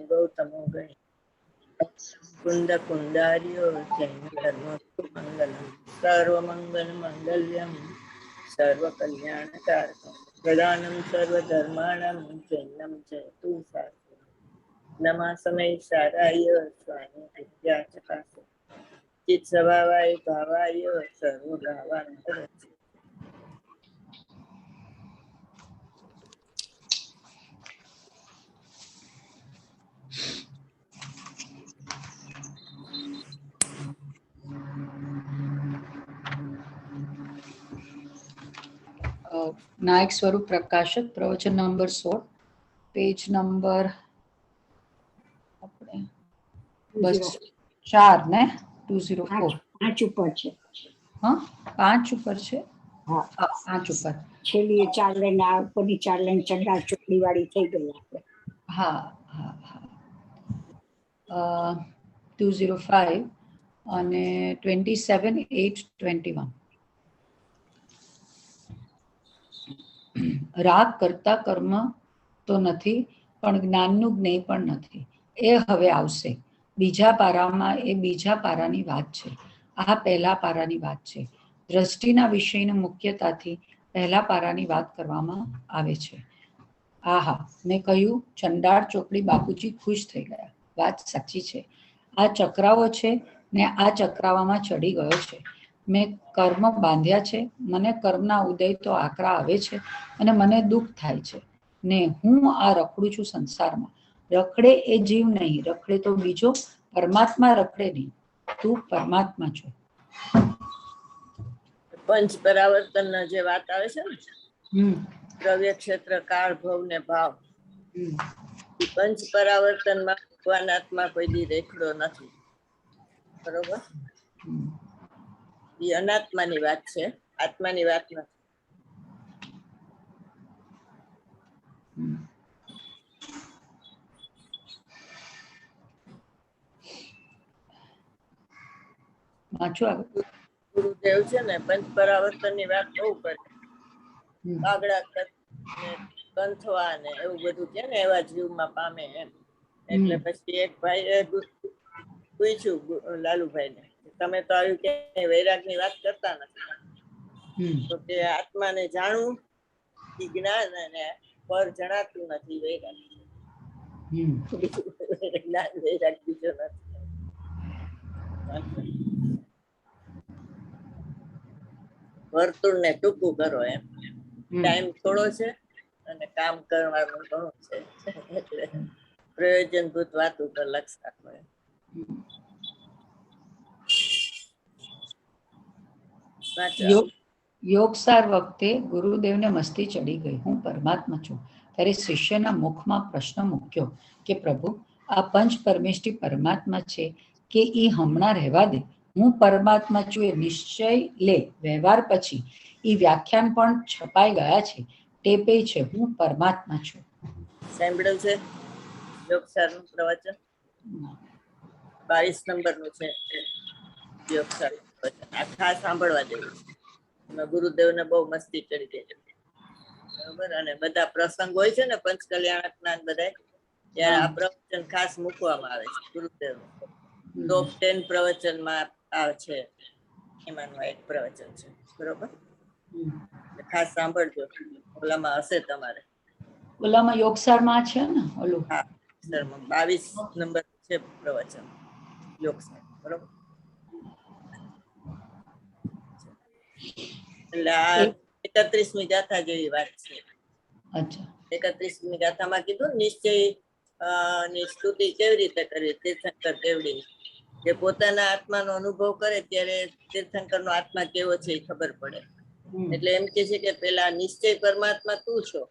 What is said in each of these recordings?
ગૌતમો ગણી કુંદ કુંદાર્યો જૈન ધર્મ મંગલમ સર્વમંગલ મંગલ્યમ સર્વ કલ્યાણકારકમ પ્રધાનમ સર્વધર્માણમ જૈનમ જયતુ શાસ્ત્રમ નમઃ સમય સારાય સ્વામી વિદ્યા ચકાસે ચિત સ્વભાવાય ભાવાય સર્વગાવાંતર નાયક સ્વરૂપ પ્રકાશક પ્રવચન નંબર 16 પેજ નંબર આપણે બસ 4 ને 204 5 ઉપર છે. હા 5 ઉપર છે. હા 5 ઉપર છેલ્લી 4 લાઈન આ ઉપરની 4 લાઈન ચંડાળ ચોકડી વાળી થઈ ગઈ આપણે. હા હા હા 205 અને 27/8/21 રાગ કરતા કર્મ તો નથી પણ જ્ઞાનનું જ્ઞેય પણ નથી. એ હવે આવશે. બીજા પારામાં એ બીજા પારાની વાત છે. આ પહેલા પારાની વાત છે. દ્રષ્ટિના વિષયને મુખ્યતાથી પહેલા પારાની વાત કરવામાં આવે છે. આહા મેં કહ્યું ચંડાળ ચોકડી બાપુજી ખુશ થઈ ગયા. વાત સાચી છે. આ ચક્રાવો છે ને આ ચક્રાવામાં ચડી ગયો છે. મેં કર્મ બાંધ્યા છે. મને કર્મના ઉદય તો આકરા આવે છે અને મને દુઃખ થાય છે ને હું આ રખડું છું સંસારમાં. રખડે એ જીવ નહીં, રખડે તો બીજો પરમાત્મા રખડે નહીં. તું પરમાત્મા છો. પંચ પરાવર્તન જે વાત આવે છે ને હમ દ્રવ્ય ક્ષેત્ર કાળ ભવ ને ભાવ એ પંચ પરાવર્તનમાં ભગવાન આત્મા કોઈ દી રેખડો નથી. બરોબર. એ અનાત્માની વાત છે, આત્માની વાત નથી. ગુરુદેવ છે ને પંચ પરાવર્તન ની વાત બહુ કરે. કાગડા કંથવા ને એવું બધું છે ને એવા જીવમાં પામે એમ. એટલે પછી એક ભાઈએ પૂછ્યું લાલુભાઈ ને, તમે તો આવ્યું કે વૈરાગ ની વાત કરતા નથી. તો કે આત્માને જાણવું એ જ્ઞાન અને પર જણાતું નથી વૈરાગ. જ્ઞાન વૈરાગ બીજો નથી. વર્તુળ ને ટૂંકું કરો એમ. ટાઈમ થોડો છે અને કામ કરવાનું ઘણું છે. એટલે પ્રયોજનભૂત વાત ઉપર લક્ષ રાખો એમ. યોગસાર વખતે ગુરુદેવને મસ્તી ચડી ગઈ. હું પરમાત્મા છું. ત્યારે શિષ્યના મુખમાં પ્રશ્ન મૂક્યો કે પ્રભુ આ પંચ પરમેષ્ઠી પરમાત્મા છે કે એ હમણાં રહેવા દે. હું પરમાત્મા છું એ નિશ્ચય લે. વ્યવહાર પછી એ વ્યાખ્યાન પણ છપાઈ ગયા છે. ટેપે છે હું પરમાત્મા છું. સાંભળ્યું છે યોગસાર નું પ્રવચન 22 નંબરનું છે. યોગસાર પ્રવચન આખા સાંભળવા જેવું છે. એમાં ગુરુદેવને બહુ મસ્તી ચડી ગઈ. બરોબર. અને બધા પ્રસંગ હોય છે ને પંચ કલ્યાણક ના બધા, ત્યારે આ પ્રવચન ખાસ મૂકવામાં આવે છે ગુરુદેવ. ટોપ 10 પ્રવચનમાં આવે છે. એમાંનું એક પ્રવચન છે. બરોબર. ખાસ સાંભળજો. ઓલામાં હશે તમારે. ઓલામાં યોગસારમાં છે ને ઓલું. હા 22 નંબર છે પ્રવચન યોગસાર. બરોબર. એટલે આ 31મી ગાથા જેવી વાત છે. અચ્છા. 31મી ગાથામાં કીધું નિશ્ચય ની સ્તુતિ કેવી રીતે કરવી. તીર્થંકર કેવડી કે પોતાના આત્માનો અનુભવ કરે ત્યારે તીર્થંકર નો આત્મા કેવો છે એ ખબર પડે. એટલે એમ કે છે કે પેલા નિશ્ચય પરમાત્મા તું છો,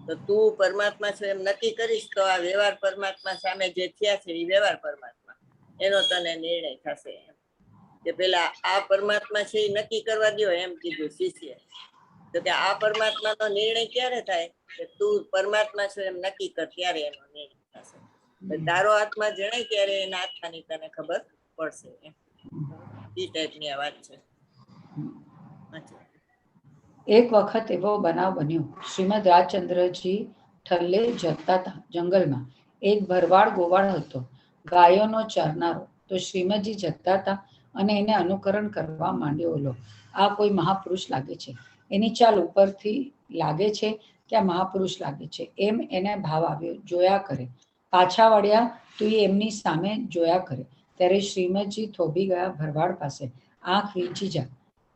તો તું પરમાત્મા છો એમ નક્કી કરીશ તો આ વ્યવહાર પરમાત્મા સામે જે થયા છે એ વ્યવહાર પરમાત્મા એનો તને નિર્ણય થશે. કે પેલા આ પરમાત્મા છે એ નક્કી કરવા દો એમ કીધું શિષ્ય. તો કે આ પરમાત્માનો નિર્ણય ક્યારે થાય કે તું પરમાત્મા છો એમ નક્કી કર ત્યારે એનો નિર્ણય થશે. તારો આત્મા જણાય ત્યારે એના આત્માની તને ખબર પડશે. એ ટાઈપની આ વાત છે. એક વખત એવો બનાવ બન્યો. શ્રીમદ રાજચંદ્રજી ઠલ્લે જતા હતા જંગલમાં. એક ભરવાડ ગોવાળ હતો, ગાયોનો ચારનારો. તો શ્રીમદજી જતા હતા અને એને અનુકરણ કરવા માંડ્યો. ઓલો, આ કોઈ મહાપુરુષ લાગે છે, એની ચાલ ઉપરથી લાગે છે કે આ મહાપુરુષ લાગે છે, એમ એને ભાવ આવ્યો. જોયા કરે, પાછા વળ્યા તો એ એમની સામે જોયા કરે. ત્યારે શ્રીમદજી થોભી ગયા ભરવાડ પાસે. આંખ વીંચી જા.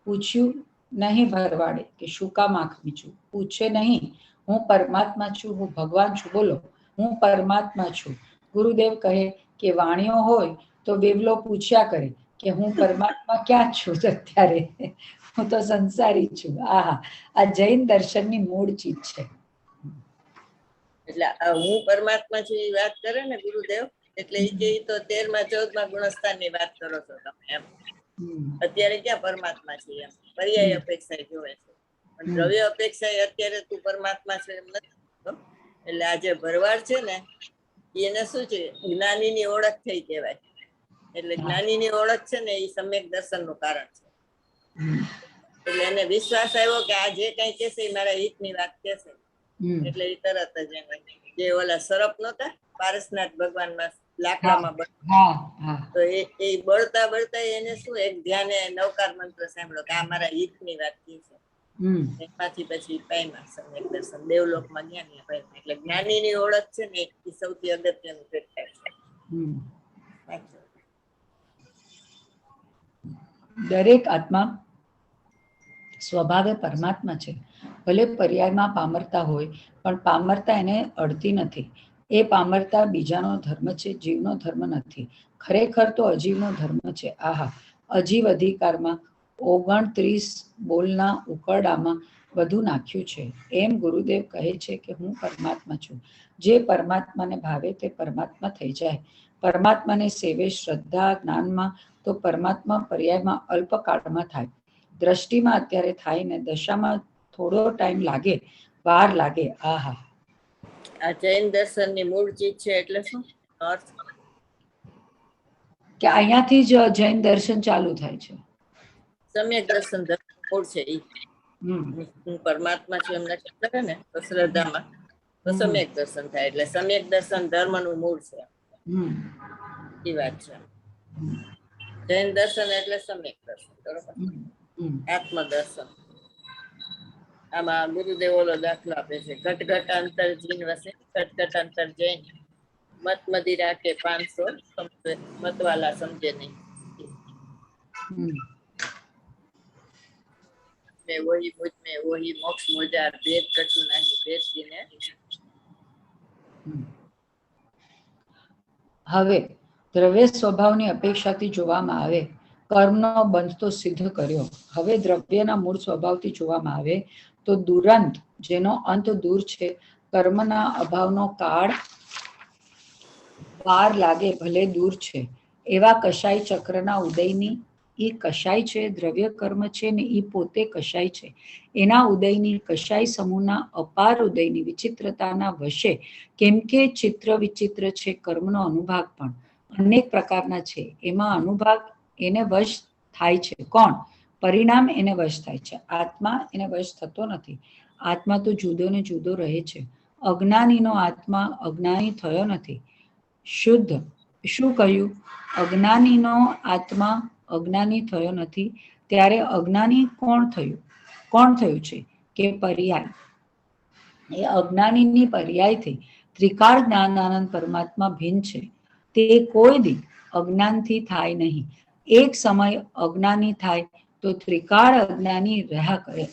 પૂછ્યું નહીં ભરવાડે કે શું કામ આંખ વીંચું? પૂછે નહીં, હું પરમાત્મા છું, હું ભગવાન છું. બોલો, હું પરમાત્મા છું. ગુરુદેવ કહે કે વાણીઓ હોય તો બેવલો પૂછ્યા કરે કે હું પરમાત્મા ક્યાં છું અત્યારે? હું તો સંસારી છું. આહા, આ જૈન દર્શનની મૂળ ચીજ છે. એટલે આ હું પરમાત્મા છું એ વાત કરે ને ગુરુદેવ, એટલે એ કે તો 13માં 14માં ગુણસ્થાનની વાત કરો છો તમે એમ. અત્યારે ક્યાં પરમાત્મા છે એમ, પર્યાય અપેક્ષા જોવે છે, પણ દ્રવ્ય અપેક્ષા અત્યારે તું પરમાત્મા છે એમ નથી. એટલે આ જે ભરવાડ છે ને એને શું છે, જ્ઞાનીની ઓળખ થઈ કહેવાય. એટલે જ્ઞાનીની ઓળખ છે ને એ સમ્યક દર્શનનું કારણ છે. એટલે એને વિશ્વાસ આવ્યો કે આ જે કઈ કહેશે એ મારા હિતની વાત કહેશે. એટલે એ તરત જ એને જે ઓલા સરપ નહોતા પારસનાથ ભગવાનમાં લાકડામાં તો એ બળતા બળતા એને શું એક ધ્યાને નવકાર મંત્ર સાંભળ્યો કે આ મારા હિતની વાત કહે છે. એમાંથી પછી પામ્યા સમ્યક દર્શન, દેવલોકમાં જ્ઞાની પામ્યા. એટલે જ્ઞાનીની ઓળખ છે ને એ સૌથી અગત્યનું ફેક્ટર છે. દરેક આત્મા સ્વભાવે પરમાત્મા છે. ભલે પર્યાયમાં પામરતા હોય, પણ પામરતા એને અડતી નથી. એ પામરતા બીજાનો ધર્મ છે, જીવનો ધર્મ નથી. ખરેખર તો અજીવનો ધર્મ છે. આહા, અજીવ અધિકારમાં 29 બોલના ઉકરડામાં બધું નાખ્યું છે. એમ ગુરુદેવ કહે છે કે હું પરમાત્મા છું. જે પરમાત્માને ભાવે તે પરમાત્મા થઈ જાય. પરમાત્માને સેવે શ્રદ્ધા જ્ઞાનમાં તો પરમાત્મા પર્યાયમાં અલ્પકાળમાં થાય. દ્રષ્ટિમાં અત્યારે થાય ને દશામાં થોડો ટાઈમ લાગે, વાર લાગે. આહા, આ જૈન દર્શનની મૂળ ચીજ છે. એટલે શું અર્થ કે અહીંયાથી જ જૈન દર્શન ચાલુ થાય છે. સમ્યક દર્શન મૂળ છે. હું પરમાત્મા છું એમ નક્કી કરે ને તો શ્રદ્ધામાં તો સમ્યક દર્શન થાય. એટલે સમ્યક દર્શન ધર્મનું મૂળ છે એ વાત છે. જૈન દર્શન એટલે સમ્યક દર્શન, બરોબર, આત્મદર્શન. આમાં ગુરુદેવ ઓલો દાખલો આપે છે, ઘટ ઘટ અંતર જીન વસે, ઘટ ઘટ અંતર જૈન, મત મદિરા કે 500 મતવાલા સમજે નહીં. वही मुझ में वही मोक्ष मोजार, भेद कछु नहीं, भेद जीने. હવે દ્રવ્ય સ્વભાવની અપેક્ષાથી જોવામાં આવે, કર્મનો બંધ તો સિદ્ધ કર્યો. હવે દ્રવ્યના મૂળ સ્વભાવથી જોવામાં આવે તો દુરંત, જેનો અંત દૂર છે, કર્મના અભાવનો કાળ વાર લાગે ભલે દૂર છે, એવા કશાય ચક્રના ઉદયની એ કશાય છે, દ્રવ્ય કર્મ છે ને એ પોતે કશાય છે. એના ઉદયની કશાય સમૂહના અપાર ઉદયની વિચિત્રતાના વશે, કેમ કે ચિત્ર વિચિત્ર છે. કર્મનો અનુભાગ પણ અનેક પ્રકારના છે. એમાં અનુભાગ એને વશ થાય છે. કોણ? પરિણામ એને વશ થાય છે. આત્મા એને વશ થતો નથી. આત્મા તો જુદો ને જુદો રહે છે. અજ્ઞાનીનો આત્મા અજ્ઞાની થયો નથી. શુદ્ધ શું કહ્યું? અજ્ઞાનીનો આત્મા અજ્ઞાની થયો નથી. ત્યારે અજ્ઞાની કોણ થયું? કોણ થયું છે કે પર્યાય. એ અજ્ઞાનીની પર્યાયથી ત્રિકાળ જ્ઞાનાનંદ પરમાત્મા ભિન્ન છે. તે કોઈ દી અજ્ઞાનથી થાય નહીં. એક સમય અજ્ઞાની થાય તો ત્રિકાળ અજ્ઞાની રહ્યા કરે.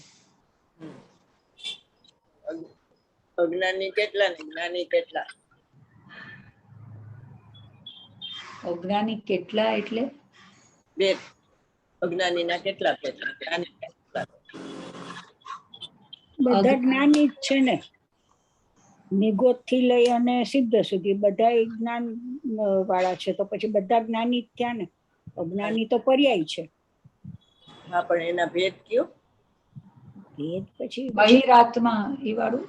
અજ્ઞાની કેટલા ને જ્ઞાની કેટલા? અજ્ઞાની કેટલા એટલે બે. અજ્ઞાનીના કેટલા કેટલા, જ્ઞાની કેટલા? બધા જ્ઞાની જ છે ને. નિગોત થી લઈ અને સિદ્ધ સુધી બધા જ્ઞાન વાળા છે. તો પછી બધા જ્ઞાની જ થયા ને. અજ્ઞાની તો પર્યાય છે. હા, પણ એના ભેદ કયો? ભેદ પછી બહિરાત્મા એ વાળું.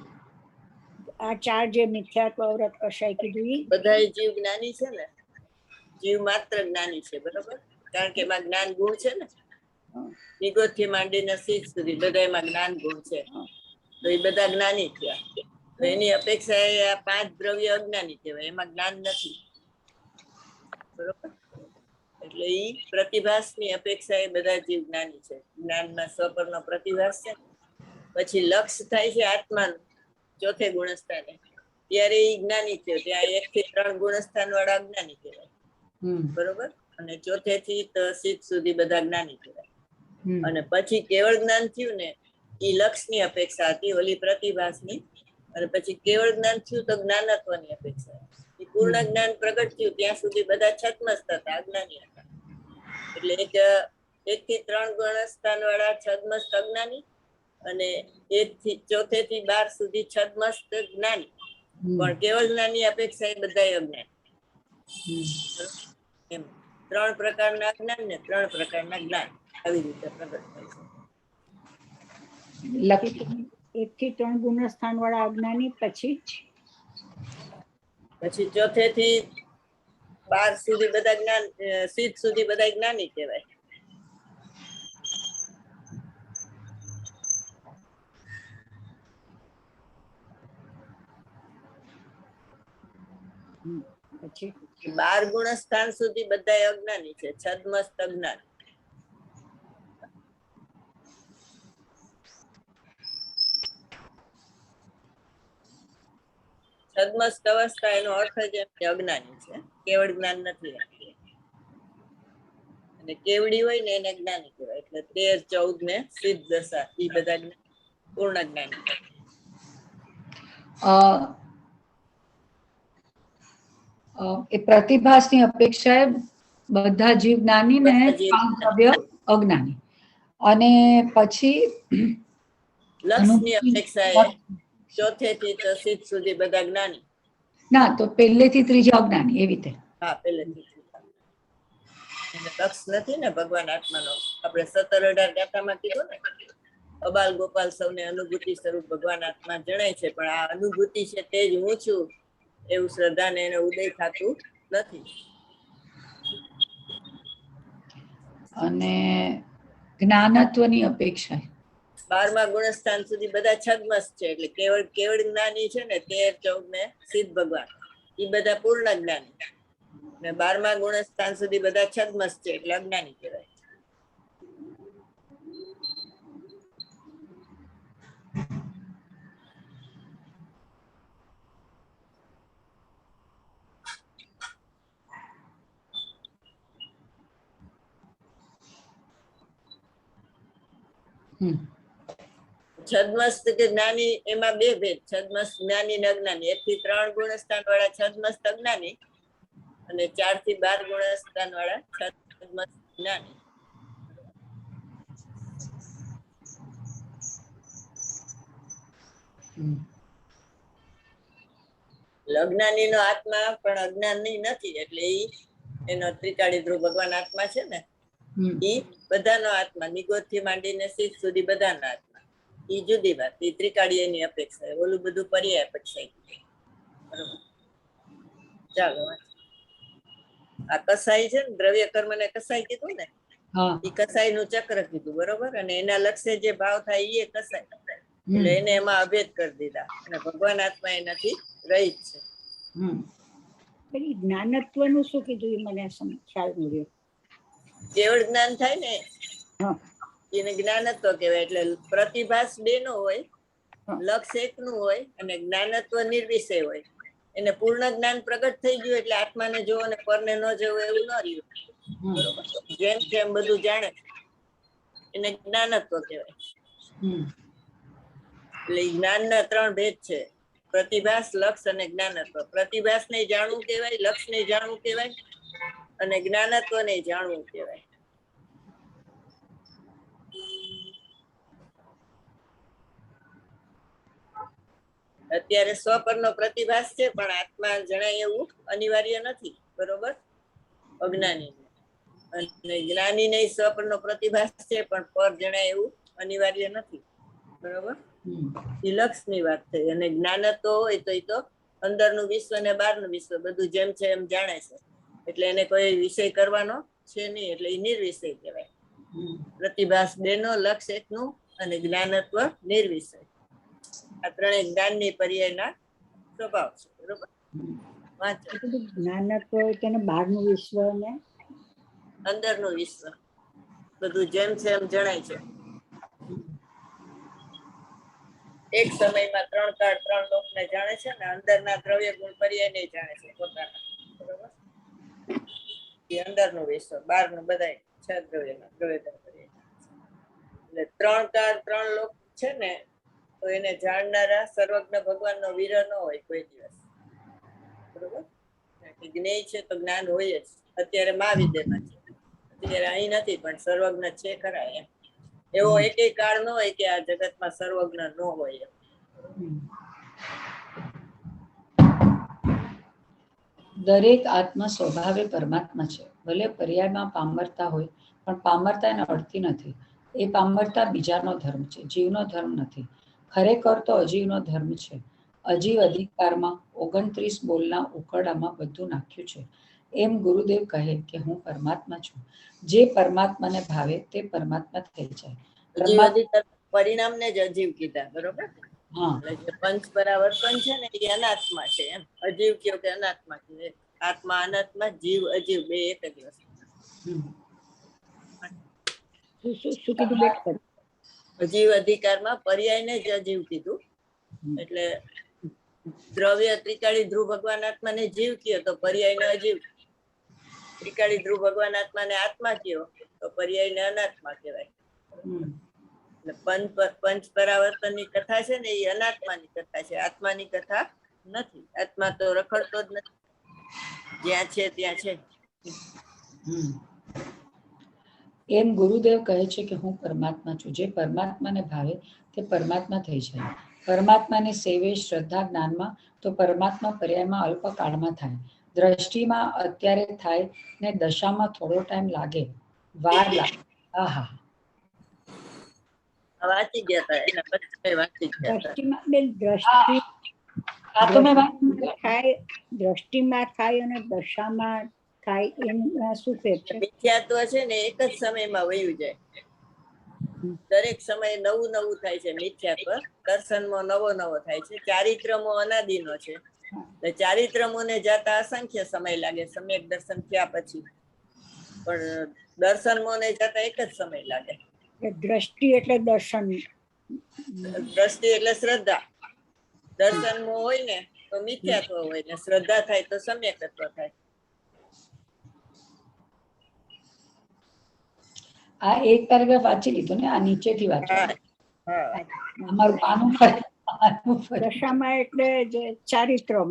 આ ચાર જે મિથ્યાત્વ વ્રત કશાય કીધું ઈ બધા જીવ જ્ઞાની છે ને. જીવ માત્ર જ્ઞાની છે, બરોબર, કારણ કે એમાં જ્ઞાન ગુણ છે ને. નિગોત થી માંડીને સિદ્ધ સુધી બધા એમાં જ્ઞાન ગુણ છે. તો એ બધા જ્ઞાની થયા. એની અપેક્ષા આ 5 દ્રવ્ય અજ્ઞાની કહેવાય, એમાં જ્ઞાન નથી, બરોબર. એટલે ઈ પ્રતિભાસની અપેક્ષા એ બધા જીવ જ્ઞાની છે. જ્ઞાનમાં સ્વપરનો પ્રતિભાસ છે, પછી લક્ષ થાય છે આત્માનું ચોથે ગુણસ્થાને, ત્યારે ઈ જ્ઞાની છે. ત્યાં 1 થી 3 ગુણસ્થાન વાળા જ્ઞાની કહેવાય, બરોબર. અને ચોથે થી સિદ્ધ સુધી બધા જ્ઞાની કહેવાય. અને પછી કેવળ જ્ઞાન થયું ને, ઈ લક્ષની અપેક્ષા હતી, ઓલી પ્રતિભાસની. અને પછી કેવળ જ્ઞાન થયું તો જ્ઞાનત્વની અપેક્ષા. પૂર્ણ જ્ઞાન પ્રગટ થયું ત્યાં સુધી બધા છદ્મસ્ત હતા, અજ્ઞાની હતા. એટલે 1 થી 3 ગુણસ્થાન વાળા છદ્મસ્ત અજ્ઞાની, અને 1 થી 4 થી 12 સુધી છદ્મસ્ત જ્ઞાની. પણ કેવળ જ્ઞાનની અપેક્ષા એ બધા અજ્ઞાની. એમ 3 પ્રકારના અજ્ઞાન ને 3 પ્રકારના જ્ઞાન આવી રીતે પ્રગટ થાય છે. 1 થી 3 ગુણસ્થાન વાળા અજ્ઞાની, પછી ચોથે થી 12 સુધી બધા જ્ઞાન, સિદ્ધ સુધી બધા જ્ઞાની કહેવાય. પછી 12 ગુણસ્થાન સુધી બધા અજ્ઞાની છે, છદ્મસ્ત અજ્ઞાન. છદ્મસ્ત અવસ્થા એનો અર્થ જ એમ કે અજ્ઞાની છે, કેવળ જ્ઞાન નથી. અને કેવડી હોય ને એને જ્ઞાની કહેવાય. એટલે 13, 14 ને સિદ્ધ દશા એ બધા પૂર્ણ જ્ઞાની. એ પ્રતિભાસની અપેક્ષાએ બધા જીવ જ્ઞાની ને 5 દ્રવ્ય અજ્ઞાની. અને પછી લક્ષની અપેક્ષા એ ચોથે થી સિદ્ધ સુધી બધા જ્ઞાની. ના, તો પહેલેથી ત્રીજા અજ્ઞાની, એવી રીતે. હા, પહેલેથી. લક્ષ નથી ને ભગવાન આત્માનો. આપણે 17-18 ગાથામાં કીધું ને, અબાલ ગોપાલ સૌને અનુભૂતિ સ્વરૂપ ભગવાન આત્મા જણાય છે, પણ આ અનુભૂતિ છે તે જ હું છું એવું શ્રદ્ધાને એને ઉદય થતું નથી. અને જ્ઞાનત્વની અપેક્ષા 12મા ગુણસ્થાન સુધી બધા છદ્મસ્ત છે. એટલે કેવળ જ્ઞાની છે ને 13, 14 ને સિદ્ધ ભગવાન, એ બધા પૂર્ણ જ્ઞાની. અને 12મા ગુણસ્થાન સુધી બધા છદ્મસ્ત છે, એટલે અજ્ઞાની કહેવાય. છદ્મસ્ત કે જ્ઞાની એમાં 2 ભેદ, છદ્મસ્ત જ્ઞાની ને અજ્ઞાની. 1 થી 3 ગુણસ્થાન વાળા છદ્મસ્ત અજ્ઞાની, અને 4 થી 12 ગુણસ્થાન વાળા છદ્મસ્ત જ્ઞાની. અજ્ઞાની નો આત્મા પણ અજ્ઞાની નથી, એટલે એનો ત્રિકાળી ધ્રુવ ભગવાન આત્મા છે ને, ઈ બધાનો આત્મા, નિગોદ થી માંડીને સિદ્ધ સુધી બધાનો આત્મા. ઈ જુદી વાત, ઈ ત્રિકાળી એની અપેક્ષા. ઓલું બધું પર્યાય અપેક્ષા. બરોબર. ચાલો, આ કસાઈ છે ને, દ્રવ્ય કર્મ ને કસાઈ કીધું ને, ઈ કસાઈ નું ચક્ર કીધું, બરોબર. અને એના લક્ષ્ય જે ભાવ થાય એ કસાઈ, એટલે એને એમાં અભેદ કરી દીધા. અને ભગવાન આત્મા એનાથી રહિત છે. જ્ઞાનત્વનું શું કીધું એ મને ખ્યાલ મળ્યો. કેવળ જ્ઞાન થાય ને એને જ્ઞાનત્વ કહેવાય. એટલે પ્રતિભાસ 2 નો હોય, લક્ષ 1 નું હોય, અને જ્ઞાનત્વ નિર્વિષય હોય. એને પૂર્ણ જ્ઞાન પ્રગટ થઈ ગયું એટલે આત્માને જોવો ને પરને ન જવું એવું ન રહ્યું. બરોબર. જેમ જેમ બધું જાણે એને જ્ઞાનત્વ કહેવાય. એટલે જ્ઞાનના 3 ભેદ છે, પ્રતિભાસ, લક્ષ અને જ્ઞાનત્વ. પ્રતિભાસ ને જાણવું કહેવાય, લક્ષ ને જાણવું કહેવાય, અને જ્ઞાનત્વ ને જાણવું કહેવાય. અત્યારે સ્વપરનો પ્રતિભાસ છે, પણ આત્મા જણાય એવું અનિવાર્ય નથી, બરોબર, અજ્ઞાની. અને જ્ઞાની ને સ્વપરનો પ્રતિભાસ છે, પણ પર જણાય એવું અનિવાર્ય નથી, બરોબર. એ લક્ષ ની વાત થઈ. અને જ્ઞાનત્વ હોય તો એ તો અંદરનું વિશ્વ ને બહારનું વિશ્વ બધું જેમ છે એમ જાણે છે, એટલે એને કોઈ વિષય કરવાનો છે નહીં, એટલે એ નિર્વિષય કહેવાય. પ્રતિભાસ 2 નો, લક્ષ 1 નું, અને જ્ઞાનત્વ નિર્વિષય. આ ત્રણેય જ્ઞાનની પર્યાયના સ્વભાવ છે. બરોબર, વાંચો. એ બધું જ્ઞાનત્વ હોય કે એને બહારનું વિશ્વ ને અંદરનું વિશ્વ બધું જેમ છે એમ જણાય છે. એક સમયમાં ત્રણ કાળ ત્રણ લોકને જાણે છે ને અંદરના દ્રવ્ય ગુણ પર્યાયને જાણે છે પોતાના. બરોબર, એ અંદરનું વિશ્વ, બહારનું બધા છ દ્રવ્યના દ્રવ્ય ગુણ પર્યાય એટલે ત્રણ કાળ ત્રણ લોક છે ને, તો એને જાણનારા સર્વજ્ઞ ભગવાનનો વિરહ ન હોય કોઈ દિવસ. બરોબર, જ્ઞેય છે તો જ્ઞાન હોય જ. અત્યારે મહાવિદ્યમાં છે, અત્યારે અહીં નથી, પણ સર્વજ્ઞ છે ખરા એમ. એવો એક કાળ ન હોય કે આ જગતમાં સર્વજ્ઞ ન હોય એમ. દરેક આત્મા સ્વભાવે પરમાત્મા છે. ભલે પર્યાયમાં પામરતા હોય, પણ પામરતા એને અડતી નથી. એ પામરતા બીજાનો ધર્મ છે, જીવનો ધર્મ નથી. ખરેખર તો અજીવનો ધર્મ છે. અજીવ અધિકારમાં 29 બોલના ઉકરડામાં બધું નાખ્યું છે. એમ ગુરુદેવ કહે કે હું પરમાત્મા છું. જે પરમાત્માને ભાવે તે પરમાત્મા થઈ જાય. અજીવ અધિકાર પરિણામને જ અજીવ કીધા. બરોબર, હા, એટલે જે પંચ પરાવર્તન છે ને એ અનાત્મા છે એમ. અજીવ કયો કે અનાત્મા કયો, આત્મા અનાત્મા, જીવ અજીવ બે એક જ વસ્તુ. શું કીધું બેટ પર? અજીવ અધિકારમાં પર્યાયને જ અજીવ કીધું. એટલે દ્રવ્ય ત્રિકાળી ધ્રુવ ભગવાન આત્માને જીવ કયો તો પર્યાયને અજીવ. ત્રિકાળી ધ્રુવ ભગવાન આત્માને આત્મા કયો તો પર્યાયને અનાત્મા કહેવાય. એટલે પંચ પરાવર્તનની કથા છે ને એ અનાત્માની કથા છે, આત્માની કથા નથી. આત્મા તો રખડતો જ નથી, જ્યાં છે ત્યાં છે. એમ ગુરુદેવ કહે છે કે હું પરમાત્મા છું. જે પરમાત્માને ભાવે તે પરમાત્મા થઈ જાય. પરમાત્માને સેવે શ્રદ્ધા જ્ઞાનમાં તો પરમાત્મા પર્યાયમાં અલ્પકાળમાં થાય. દ્રષ્ટિમાં અત્યારે થાય ને દશામાં થોડો ટાઈમ લાગે, વાર લાગે. આહા, વાંચી ગયા હતા એના પછી વાંચી ગયા હતા. દ્રષ્ટિમાં બેન દ્રષ્ટિ આ તો મેં થાય, દ્રષ્ટિમાં થાય અને દશામાં થાય એમાં શું ફેર છે? મિથ્યાત્વ છે ને એક જ સમયમાં વયું જાય. દરેક સમયે નવું નવું થાય છે મિથ્યાત્વ. દર્શનમાં નવો નવો થાય છે. ચારિત્રમો અનાદિનો છે, એટલે ચારિત્રમોને જાતા અસંખ્ય સમય લાગે સમ્યક દર્શન થયા પછી, પણ દર્શનમોને જાતા એક જ સમય લાગે. દ્રષ્ટિ એટલે દર્શન, દ્રષ્ટિ એટલે શ્રદ્ધા. દર્શનમો હોય ને તો મિથ્યાત્વ હોય ને શ્રદ્ધા થાય તો સમ્યકત્વ થાય. આ એક પેરેગ્રાફ વાંચી લીધું ને, આ નીચેથી વાંચો. હા, અમારું પાનું ફરે. દશામાં એટલે જે ચારિત્રમ,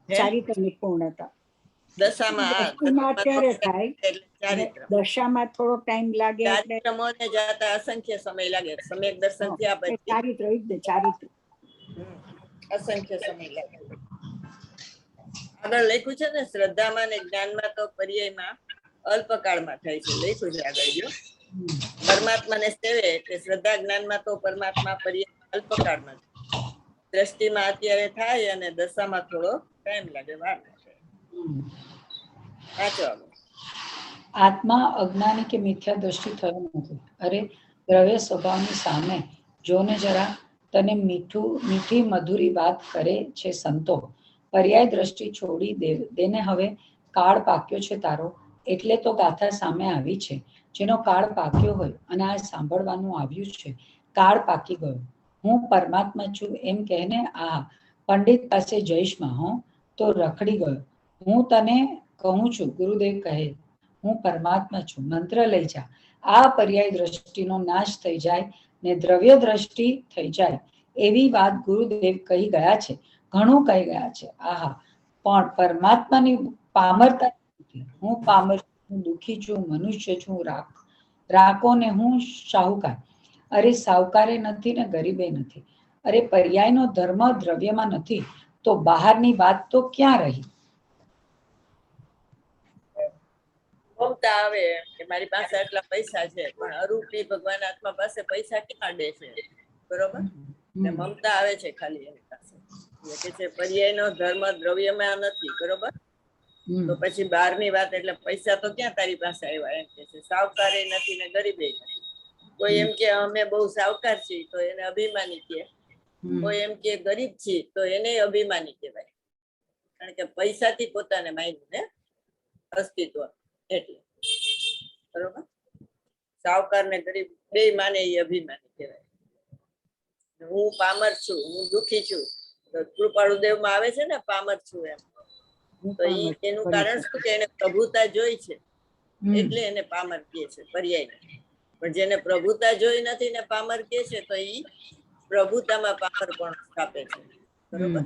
ચારિત્રની પૂર્ણતા. દશામાં દ્રષ્ટિમાં અત્યારે થાય, એટલે ચારિત્ર. દશામાં થોડો ટાઈમ લાગે એટલે ચારિત્રમોને જાતા અસંખ્ય સમય લાગે સમ્યક દર્શન થયા પછી. ચારિત્ર જ ને, ચારિત્ર અસંખ્ય સમય લાગે. આગળ લખ્યું છે ને શ્રદ્ધામાં ને જ્ઞાનમાં તો પર્યાયમાં અલ્પકાળમાં થાય છે. લખ્યું છે આગળ જો. પરમાત્માને સેવે એટલે શ્રદ્ધા જ્ઞાનમાં તો પરમાત્મા પર્યાય અલ્પકાળમાં. દ્રષ્ટિમાં અત્યારે થાય અને દશામાં થોડો ટાઈમ લાગે, વાર લાગે. વાંચો આગળ. આત્મા અજ્ઞાની કે મિથ્યા દ્રષ્ટિ થયો નથી. અરે દ્રવ્ય સ્વભાવની સામે જોને જરા, તને મીઠી મધુરી વાત કરે છે સંતો. પર્યાય દ્રષ્ટિ છોડી દેને હવે. કાળ પાક્યો છે તારો એટલે તો ગાથા સામે આવી છે. જેનો કાળ પાક્યો હોય અને આ સાંભળવાનું આવ્યું છે, કાળ પાકી ગયો. હું પરમાત્મા છું એમ કહેને આ પંડિત પાસે જઈશમાં હો તો રખડી ગયો. હું તને કહું છું, ગુરુદેવ કહે હું પરમાત્મા છું, મંત્ર લઈ જા. આ પર્યાય દ્રષ્ટિનો નાશ થઈ જાય ને દ્રવ્ય દ્રષ્ટિ થઈ જાય. એવી વાત ગુરુદેવ કહી ગયા છે, ઘણું કહી ગયા છે. આહા, પણ પરમાત્માની પામરતા નથી. હું પામર છું, દુઃખી છું, મનુષ્ય છું, રાખો ને હું શાહુકાર. અરે સાહુકારે નથી ને ગરીબે નથી. અરે પર્યાયનો ધર્મ દ્રવ્યમાં નથી તો બહારની વાત તો ક્યાં રહી? મમતા આવે કે મારી પાસે આટલા પૈસા છે, પણ અરૂપી ભગવાન આત્મા પાસે પૈસા ક્યાં દે છે? બરોબર, ને મમતા આવે છે ખાલી એની પાસે. કે છે પર્યાયનો ધર્મ દ્રવ્યમાં નથી. બરોબર, તો પછી બહારની વાત એટલે પૈસા તો ક્યાં તારી પાસે આવ્યા એમ કે છે. સાવકારે નથી ને ગરીબે નથી. કોઈ એમ કે અમે બહુ સાવકાર છીએ તો એને અભિમાની કહે, કોઈ એમ કે ગરીબ છે તો એને અભિમાની કહેવાય, કારણ કે પૈસાથી પોતાને માન્યું ને અસ્તિત્વ, એટલે બરોબર. સાવકાર ને ગરીબ બે માને એ અભિમાની કહેવાય. હું પામર છું, હું દુખી છું, તો કૃપાળુ દેવમાં આવે છે ને પામર છું એમ, તો એનું કારણ શું કે એને પ્રભુતા જોઈ છે એટલે એને પામર કહે છે, પર્યાય. પણ જેને પ્રભુતા જોઈ નથી ને પામર કહે છે તો એ પ્રભુતામાં પામર પણ સ્થાપે છે, બરોબર.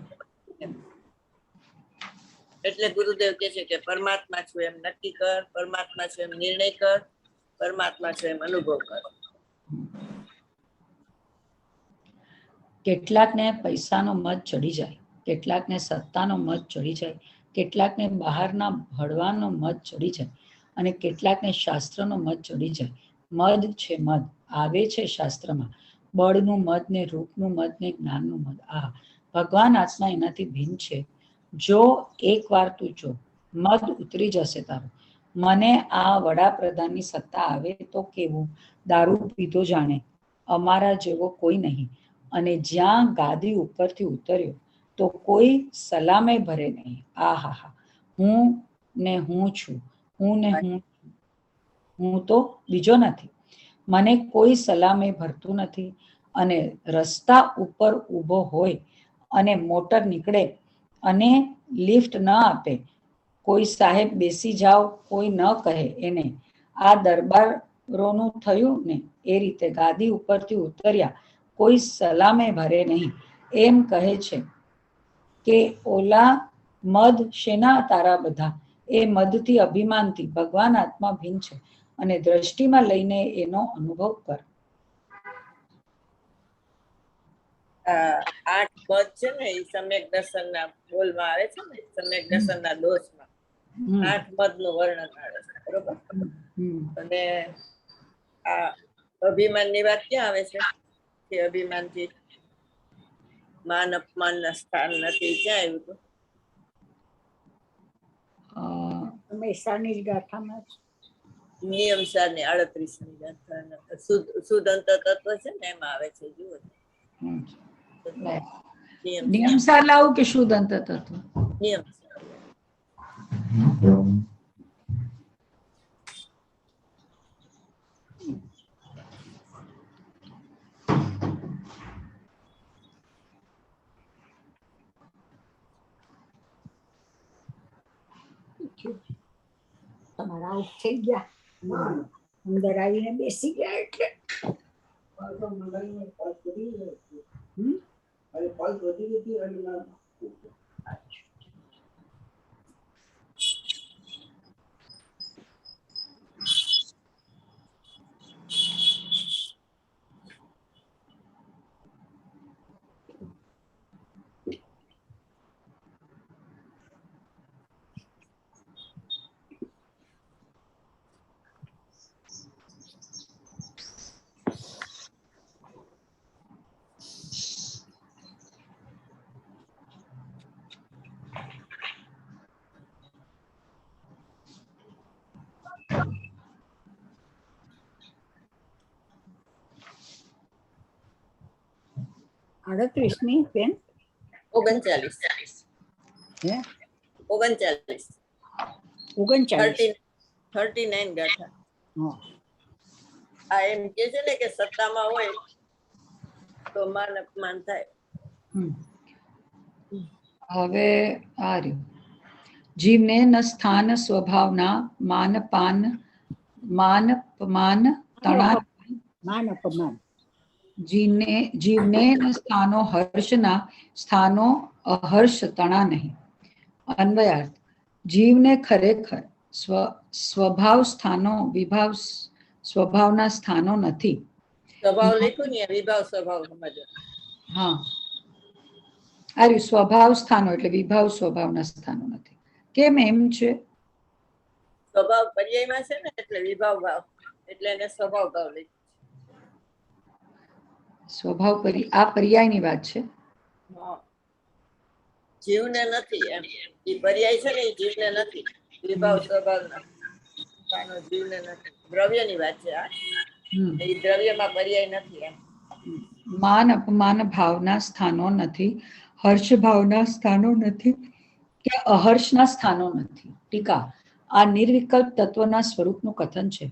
એટલે ગુરુદેવ કહે છે કે પરમાત્મા છું એમ નક્કી કર, પરમાત્મા છું એમ નિર્ણય કર, પરમાત્મા છું એમ અનુભવ કર. કેટલાકને પૈસાનો મત ચડી જાય, કેટલાકને સત્તાનો મત ચડી જાય, કેટલાકને બહારના ભળવાનો મત ચડી જાય, અને કેટલાકને શાસ્ત્રનો મત ચડી જાય. મદ છે, મદ આવે છે શાસ્ત્રમાં, બળનું મત ને રૂપનું મત ને જ્ઞાનનું મત. આ ભગવાન આત્મા એનાથી ભિન્ન છે. જો એકવાર તું જો મદ ઉતરી જશે તારું. મને આ વડાપ્રધાનની સત્તા આવે તો કેવું, દારૂ પીધો જાણે, અમારા જેવો કોઈ નહીં, અને જ્યાં ગાદી ઉપરથી ઉતર્યો તો કોઈ સલામે ભરે નહીં. આ હા હા, હું ને હું છું, હું ને હું તો બીજો નથી, મને કોઈ સલામે ભરતું નથી. અને રસ્તા ઉપર ઊભો હોય અને મોટર નીકળે અને લિફ્ટ ન આપે, કોઈ સાહેબ બેસી જાઓ કોઈ ન કહે એને. આ દરબારોનું થયું ને એ રીતે ગાદી ઉપરથી ઉતર્યા, કોઈ સલામે ભરે નહીં. એમ કહે છે કે ઓલા મદ શેના તારા બધા, એ મદથી અભિમાનથી. ભગવાન આત્મા ભિન્ન છે અને દ્રષ્ટિમાં લઈને એનો અનુભવ કર. 8 પદ છે ને એ સમ્યક દર્શનના બોલમાં આવે છે ને, સમ્યક દર્શનના દોષમાં 8 પદનું વર્ણન આવે છે, બરોબર. અને આ અભિમાનની વાત ક્યાં આવે છે કે અભિમાનથી માન અપમાનના સ્થાન નથી, ક્યાં આવ્યું હતું? મહેસાની જ ગાથામાં નિયમ 4 ની 38 ગાથા, શુદ્ધ અંતર તત્વ છે ને એમાં આવે છે, જુઓ. નિયમ સાર લાવું કે શુદ્ધ અંતર તત્વ? નિયમ. તમારા આઉટ થઈ ગયા, અંદર આવીને બેસી ગયા એટલે આડત્રીસમી બેન 39 હે 39 39 39 ગાથા. હા આ એમ કે છે ને કે સત્તામાં હોય તો માન અપમાન થાય. હવે આ રહ્યું, જીવને ન સ્થાન સ્વભાવના માન પાન માન પમાન તણા, માન અપમાન. જીવને ન સ્થાનો હર્ષના સ્થાનો અહર્ષ તણા નહીં. અન્વયાર્થ, જીવને ખરેખર સ્વભાવ સ્થાનો વિભાવ સ્વભાવના સ્થાનો નથી. સ્વભાવ લખ્યું ને, વિભાવ સ્વભાવ સમજો. હા, આ સ્વભાવ સ્થાનો એટલે વિભાવ સ્વભાવના સ્થાનો નથી. કેમ એમ છે? સ્વભાવ પર્યાયમાં છે ને, એટલે વિભાવ ભાવ, એટલે એને સ્વભાવ ભાવ લખ્યું. સ્વભાવ આ પર્યાયની વાત છે. જીવને નથી એમ, એ પર્યાય છે ને એ જીવને નથી, વિભાવ સ્વભાવના સ્થાનો જીવને નથી. દ્રવ્યની વાત છે આ, એ દ્રવ્યમાં પર્યાય નથી એમ. માન અપમાન ભાવના સ્થાનો નથી, હર્ષ ભાવના સ્થાનો નથી કે અહર્ષના સ્થાનો નથી. ટીકા: આ નિર્વિકલ્પ તત્વના સ્વરૂપનું કથન છે.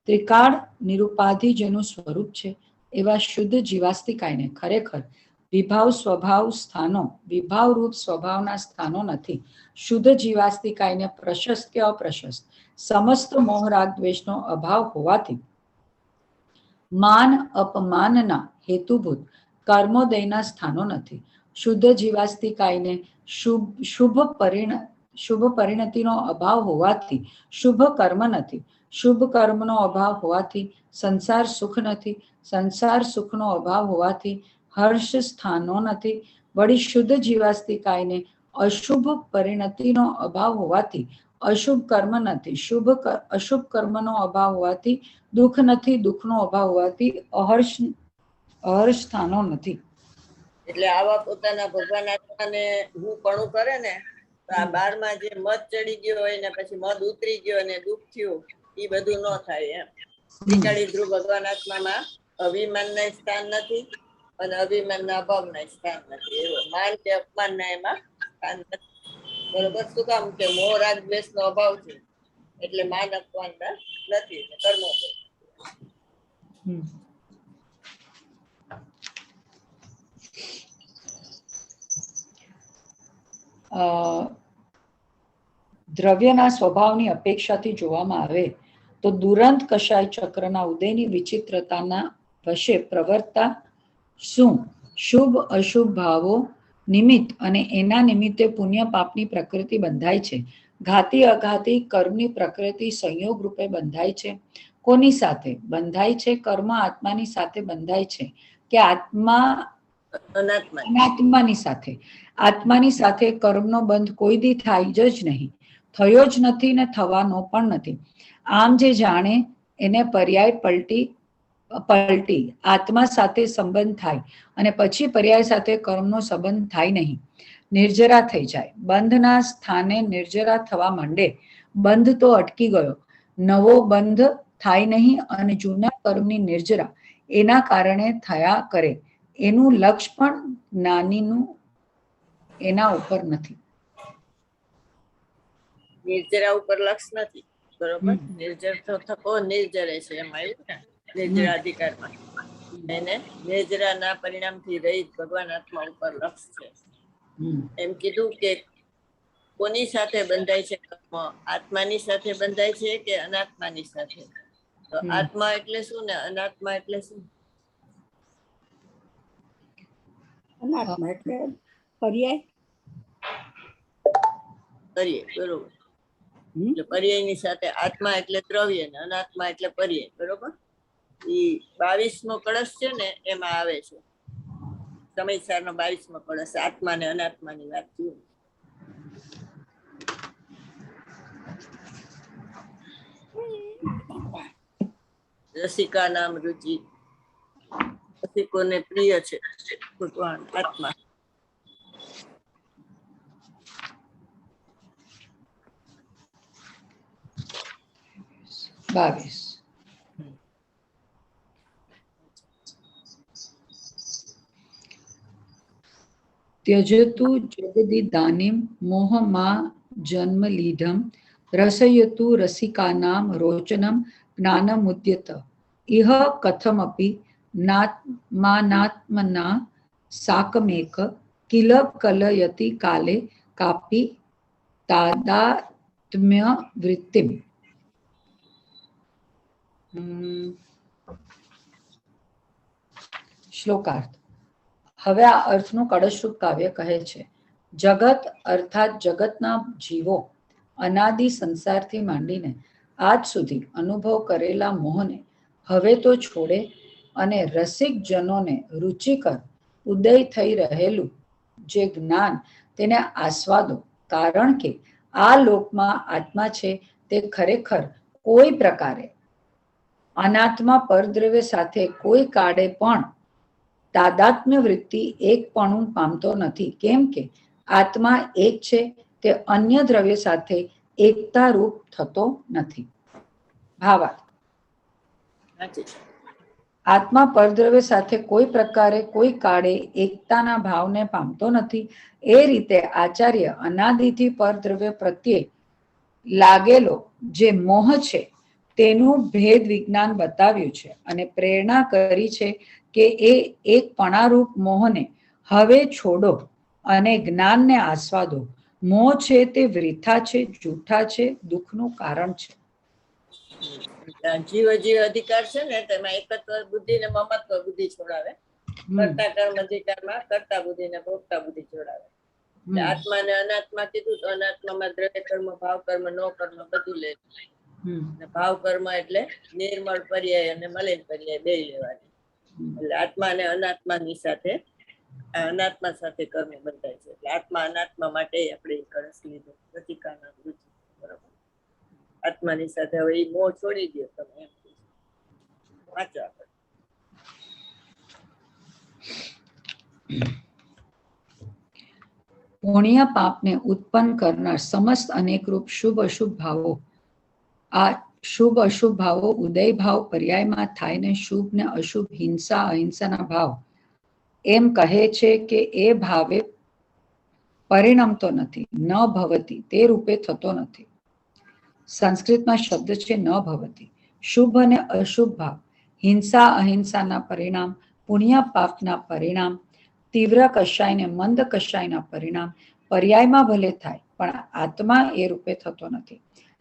ત્રિકાળ નિરુપાધિ જેનું સ્વરૂપ છે એવા શુદ્ધ જીવાસ્તિકાયને ખરેખર વિભાવ સ્વભાવ સ્થાનો, વિભાવરૂપ સ્વભાવના સ્થાનો નથી. શુદ્ધ જીવાસ્તિકાયને પ્રશસ્ત કે અપ્રશસ્ત સમસ્ત મોહ રાગ દ્વેષનો અભાવ હોવાથી માન અપમાનના હેતુભૂત કર્મોદયના સ્થાનો નથી. શુદ્ધ જીવાસ્તિકાયને શુભ પરિણતિનો અભાવ હોવાથી શુભ કર્મ નથી. શુભ કર્મનો અભાવ હોવાથી સંસાર સુખ નથી. સંસાર સુખનો અભાવ હોવાથી હર્ષ સ્થાનો નથી. વળી શુદ્ધ જીવાસ્તિકાયને અશુભ પરિણતિનો અભાવ હોવાથી અશુભ કર્મ નથી. અશુભ કર્મનો અભાવ હોવાથી દુઃખ નથી. દુઃખનો અભાવ હોવાથી અહર્ષ સ્થાનો નથી. એટલે આવા પોતાના ભગવાન આત્માને હું પણું કરે ને તો આ 12માં જે મદ ચડી ગયો હોય ને પછી મદ ઉતરી ગયો અને દુઃખ થયું એ બધું ન થાય એમ. ત્રિકાળી ધ્રુવ ભગવાન આત્મામાં અભિમાનના સ્થાન નથી અને અભિમાનના અભાવના સ્થાન નથી. એવો માન કે અપમાનના એમાં સ્થાન નથી. બરોબર? શું કામ કે મોહ રાગ દ્વેષનો અભાવ છે એટલે માન અપમાનના નથી કર્મો. દ્રવ્યના સ્વભાવની અપેક્ષાથી જોવામાં આવે તો દુરંત કષાય ચક્રના ઉદયની વિચિત્રતાના વશે પ્રવર્તતા શું શુભ અશુભ ભાવો નિમિત્ત અને એના નિમિત્તે પુણ્ય પાપની પ્રકૃતિ બંધાય છે. ઘાતી અઘાતી કર્મની પ્રકૃતિ સંયોગ રૂપે બંધાય છે. કોની સાથે બંધાય છે? કર્મ આત્માની સાથે બંધાય છે કે આત્મા અનાત્માની સાથે? આત્માની સાથે કર્મનો બંધ કોઈ દી થાય જ નહીં, થયો જ નથી ને થવાનો પણ નથી. આમ જે જાણે એને પર્યાય પલટી આત્મા સાથે સંબંધ થાય અને પછી પર્યાય સાથે કર્મનો સંબંધ થાય નહીં, નિર્જરા થઈ જાય. બંધના સ્થાને નિર્જરા થવા માંડે. બંધ તો અટકી ગયો, નવો બંધ થાય નહીં અને જૂના કર્મની નિર્જરા એના કારણે થયા કરે. એનું લક્ષ્ય પણ જ્ઞાનીનું એના ઉપર નથી. નિર્જરા ઉપર લક્ષ નથી. બરોબર? નિર્જર થકો નિર્જરે છે એમાં આવ્યું ને નિર્જરા અધિકારમાં. એને નિર્જરાના પરિણામથી રહિત ભગવાન આત્મા ઉપર લક્ષ છે. એમ કીધું કે કોની સાથે બંધાય છે કર્મ? આત્માની સાથે બંધાય છે કે અનાત્માની સાથે? તો આત્મા એટલે શું ને અનાત્મા એટલે શું? અનાત્મા એટલે પર્યાય. બરોબર. એટલે પર્યાયની સાથે આત્મા એટલે દ્રવ્ય ને અનાત્મા એટલે પર્યાય. બરોબર? એ 22મો કળશ છે ને એમાં આવે છે. સમયસારનો 22મો કળશ આત્મા ને અનાત્માની વાત છે. રસિકા નામ રુચિ, રસિકોને પ્રિય છે ભગવાન આત્મા. त्यजतु जगदिदानीं मोहमा जन्म लीढं रसयतु रसिकानां रोचनं ज्ञानमुद्यत इह कथमपि नात्मानात्मना साकमेक किल कलयति काले कापि तादात्म्य वृत्तिम्. શ્લોકાર્થ. હવે આ અર્થનું કળશરૂપ કાવ્ય કહે છે, જગત અર્થાત જગતના જીવો અનાદિ સંસારથી માંડીને આજ સુધી અનુભવ કરેલા મોહને હવે તો છોડે અને રસિક જનોને રુચિકર ઉદય થઈ રહેલું જે જ્ઞાન તેને આસ્વાદો. કારણ કે આ લોકમાં આત્મા છે તે ખરેખર કોઈ પ્રકારે અનાત્મા પરદ્રવ્ય સાથે કોઈ કાળે પણ તાદાત્મ્ય વૃત્તિ એકપણું પામતો નથી. કેમ કે આત્મા એક છે તે અન્ય દ્રવ્ય સાથે એકતા રૂપ થતો નથી. ભાવાર્થ. આત્મા પરદ્રવ્ય સાથે કોઈ પ્રકારે કોઈ કાળે એકતાના ભાવને પામતો નથી. એ રીતે આચાર્ય અનાદિથી પરદ્રવ્ય પ્રત્યે લાગેલો જે મોહ છે તેનું ભેદ વિજ્ઞાન બતાવ્યું છે અને પ્રેરણા કરી છે કે એ એક પણારૂપ મોહને હવે છોડો અને જ્ઞાનને આસ્વાદો. મોહ છે તે વૃથા છે, જૂઠા છે, દુઃખનું કારણ છે. જીવ અધિકાર છે ને તેમાં એકત્વ બુદ્ધિ ને મમત્વ બુદ્ધિ છોડાવે. કર્તા કર્મ અધિકારમાં કર્તા બુદ્ધિ ને ભોગતા બુદ્ધિ છોડાવે. આત્મા ને અનાત્મા કીધું તો અનાત્મામાં દ્રવ્ય કર્મ, ભાવ કર્મ, નો કર્મ બધું લે. ભાવ કર્મ એટલે નિર્મળ પર્યાય અને મલિન પર્યાય બે લેવાની. એટલે આત્મા અને અનાત્માની સાથે અનાત્મા સાથે કર્મ બંધાય છે. એટલે આત્મા અનાત્મા માટે આપણે કળશ લીધો પ્રતિકાના રુચિ. બરાબર. આત્માની સાથે હવે એ મોહ છોડી દો તમે એમ વાંચો આપણે. પુણ્ય પાપને ઉત્પન્ન કરનાર સમસ્ત અનેકરૂપ શુભ અશુભ ભાવો, આ શુભ અશુભ ભાવો ઉદય ભાવ પર્યાયમાં થાય ને શુભ ને અશુભ, હિંસા અહિંસાના ભાવ એમ કહે છે કે એ ભાવે પરિણમતો નથી, ન ભવતી, તે રૂપે થતો નથી. સંસ્કૃતમાં શબ્દ છે ન ભવતી. શુભ અને અશુભ ભાવ, હિંસા અહિંસાના પરિણામ, પુણ્ય પાપના પરિણામ, તીવ્ર કશાય ને મંદ કશાયના પરિણામ પર્યાયમાં ભલે થાય પણ આત્મા એ રૂપે થતો નથી.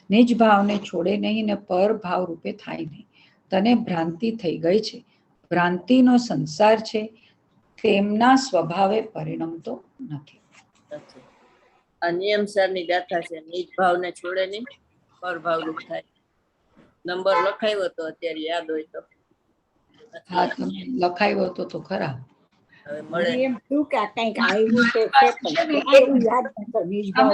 નિજ ભાવને છોડે નહીં ને પર ભાવ રૂપે થાય નહીં. તને ભ્રાંતિ થઈ ગઈ છે, ભ્રાંતિનો સંસાર છે, તેમના સ્વભાવે પરિણમતો નથી. આ નિયમસારની ગાથા છે. નિજ ભાવને છોડે નહીં, પર ભાવ રૂપ થાય. નંબર લખાયો તો અત્યારે યાદ હોય તો. હા, તમે લખાયો તો ખરા. હવે મળે. એમ શું કે આ કંઈક આવ્યું તો છે પણ એવું યાદ નતો. નિજભાવ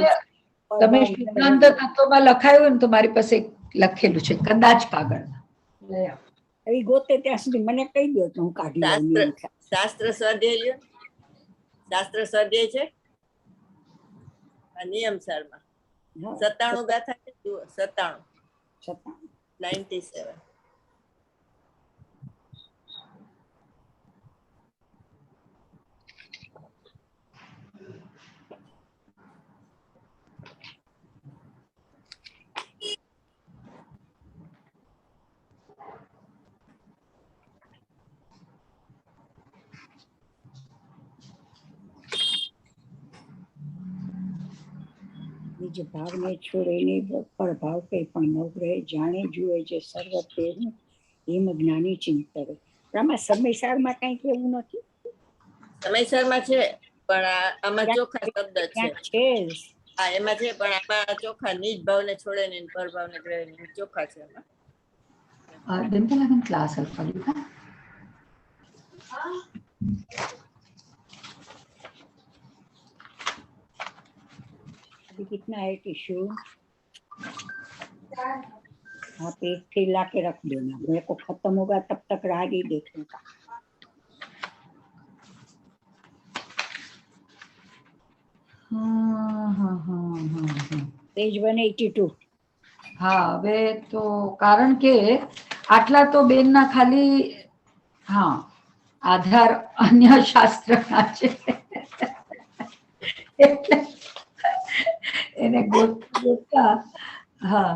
તમે સિદ્ધાંત તત્વમાં લખાયું ને તો મારી પાસે લખેલું છે કદાચ કાગળમાં. એ ગોતે ત્યાં સુધી મને કહી દો તો હું કાઢી લઉં. શાસ્ત્ર સ્વાધ્યાય લ્યો. શાસ્ત્ર સ્વાધ્યાય છે આ નિયમસારમાં 97 ગાથા છે. 97 97. નિજ ભાવને છોડે નહીં, પર ભાવ કઈ પણ ન રહે. જાણે જુએ જે સર્વ તેનું એમ જ્ઞાની ચિંતવે. આમાં સમયસારમાં કંઈક એવું નથી. સમયસરમાં છે પણ આમાં ચોખા શબ્દ છે. છે હા એમાં છે પણ આમાં ચોખા નિજ ભાવને છોડે ને પર ભાવને ગ્રહે ને ચોખા છે એમાં. dental haven class alpha लिखा अभी कितना है टिश्यू? आप एक थैला के रख देना, मेरे को खत्म होगा तब तक राह नहीं देखूंगा. पेज 182. હા હવે તો કારણ કે આટલા તો બેનના ખાલી હા આધાર અન્ય શાસ્ત્રના છે એટલે એને ગોતતા હા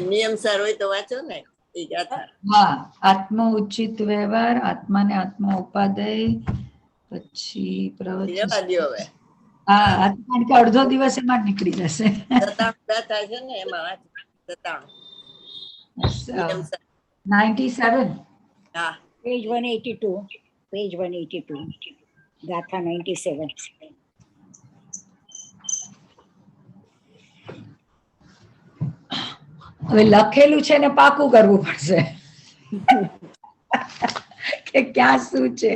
નિયમસાર હોય તો વાંચો ને એ ગાથા. હા આત્મ ઉચિત વ્યવહાર, આત્માને આત્મા ઉપાદેય, પછી પ્રવચન. જવા દ્યો હવે. હા કારણ કે અડધો દિવસ એમાં જ નીકળી જશે. 97 ગાથા છે ને એમાં વાંચો. 97 97. હા Page 182. Page 182. Gatha 97. હવે લખેલું છે ને પાકું કરવું પડશે કે ક્યાં શું છે.